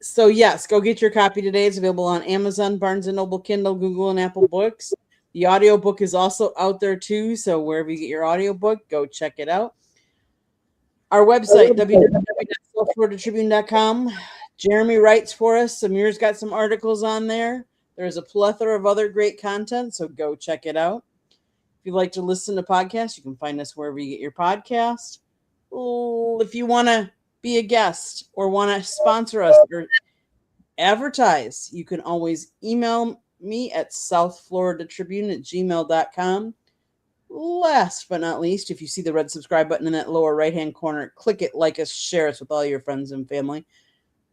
So, yes, go get your copy today. It's available on Amazon, Barnes & Noble, Kindle, Google, and Apple Books. The audiobook is also out there, too. So wherever you get your audiobook, go check it out. Our website, www.southfloridatribune.com. Jeremy writes for us. Samir's got some articles on there. There's a plethora of other great content, so go check it out. If you'd like to listen to podcasts, you can find us wherever you get your podcast. If you want to be a guest or want to sponsor us or advertise, you can always email me at southfloridatribune@gmail.com. Last but not least, if you see the red subscribe button in that lower right-hand corner, click it, like us, share us with all your friends and family.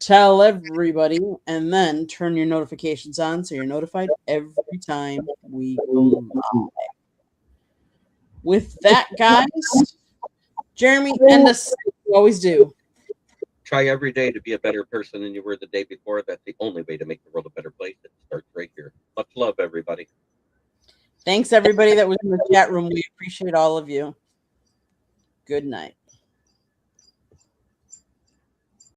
Tell everybody, and then turn your notifications on so you're notified every time we go live. With that, guys, Jeremy, end us. You always do. Try every day to be a better person than you were the day before. That's the only way to make the world a better place. It starts right here. Much love, everybody. Thanks, everybody that was in the chat room. We appreciate all of you. Good night.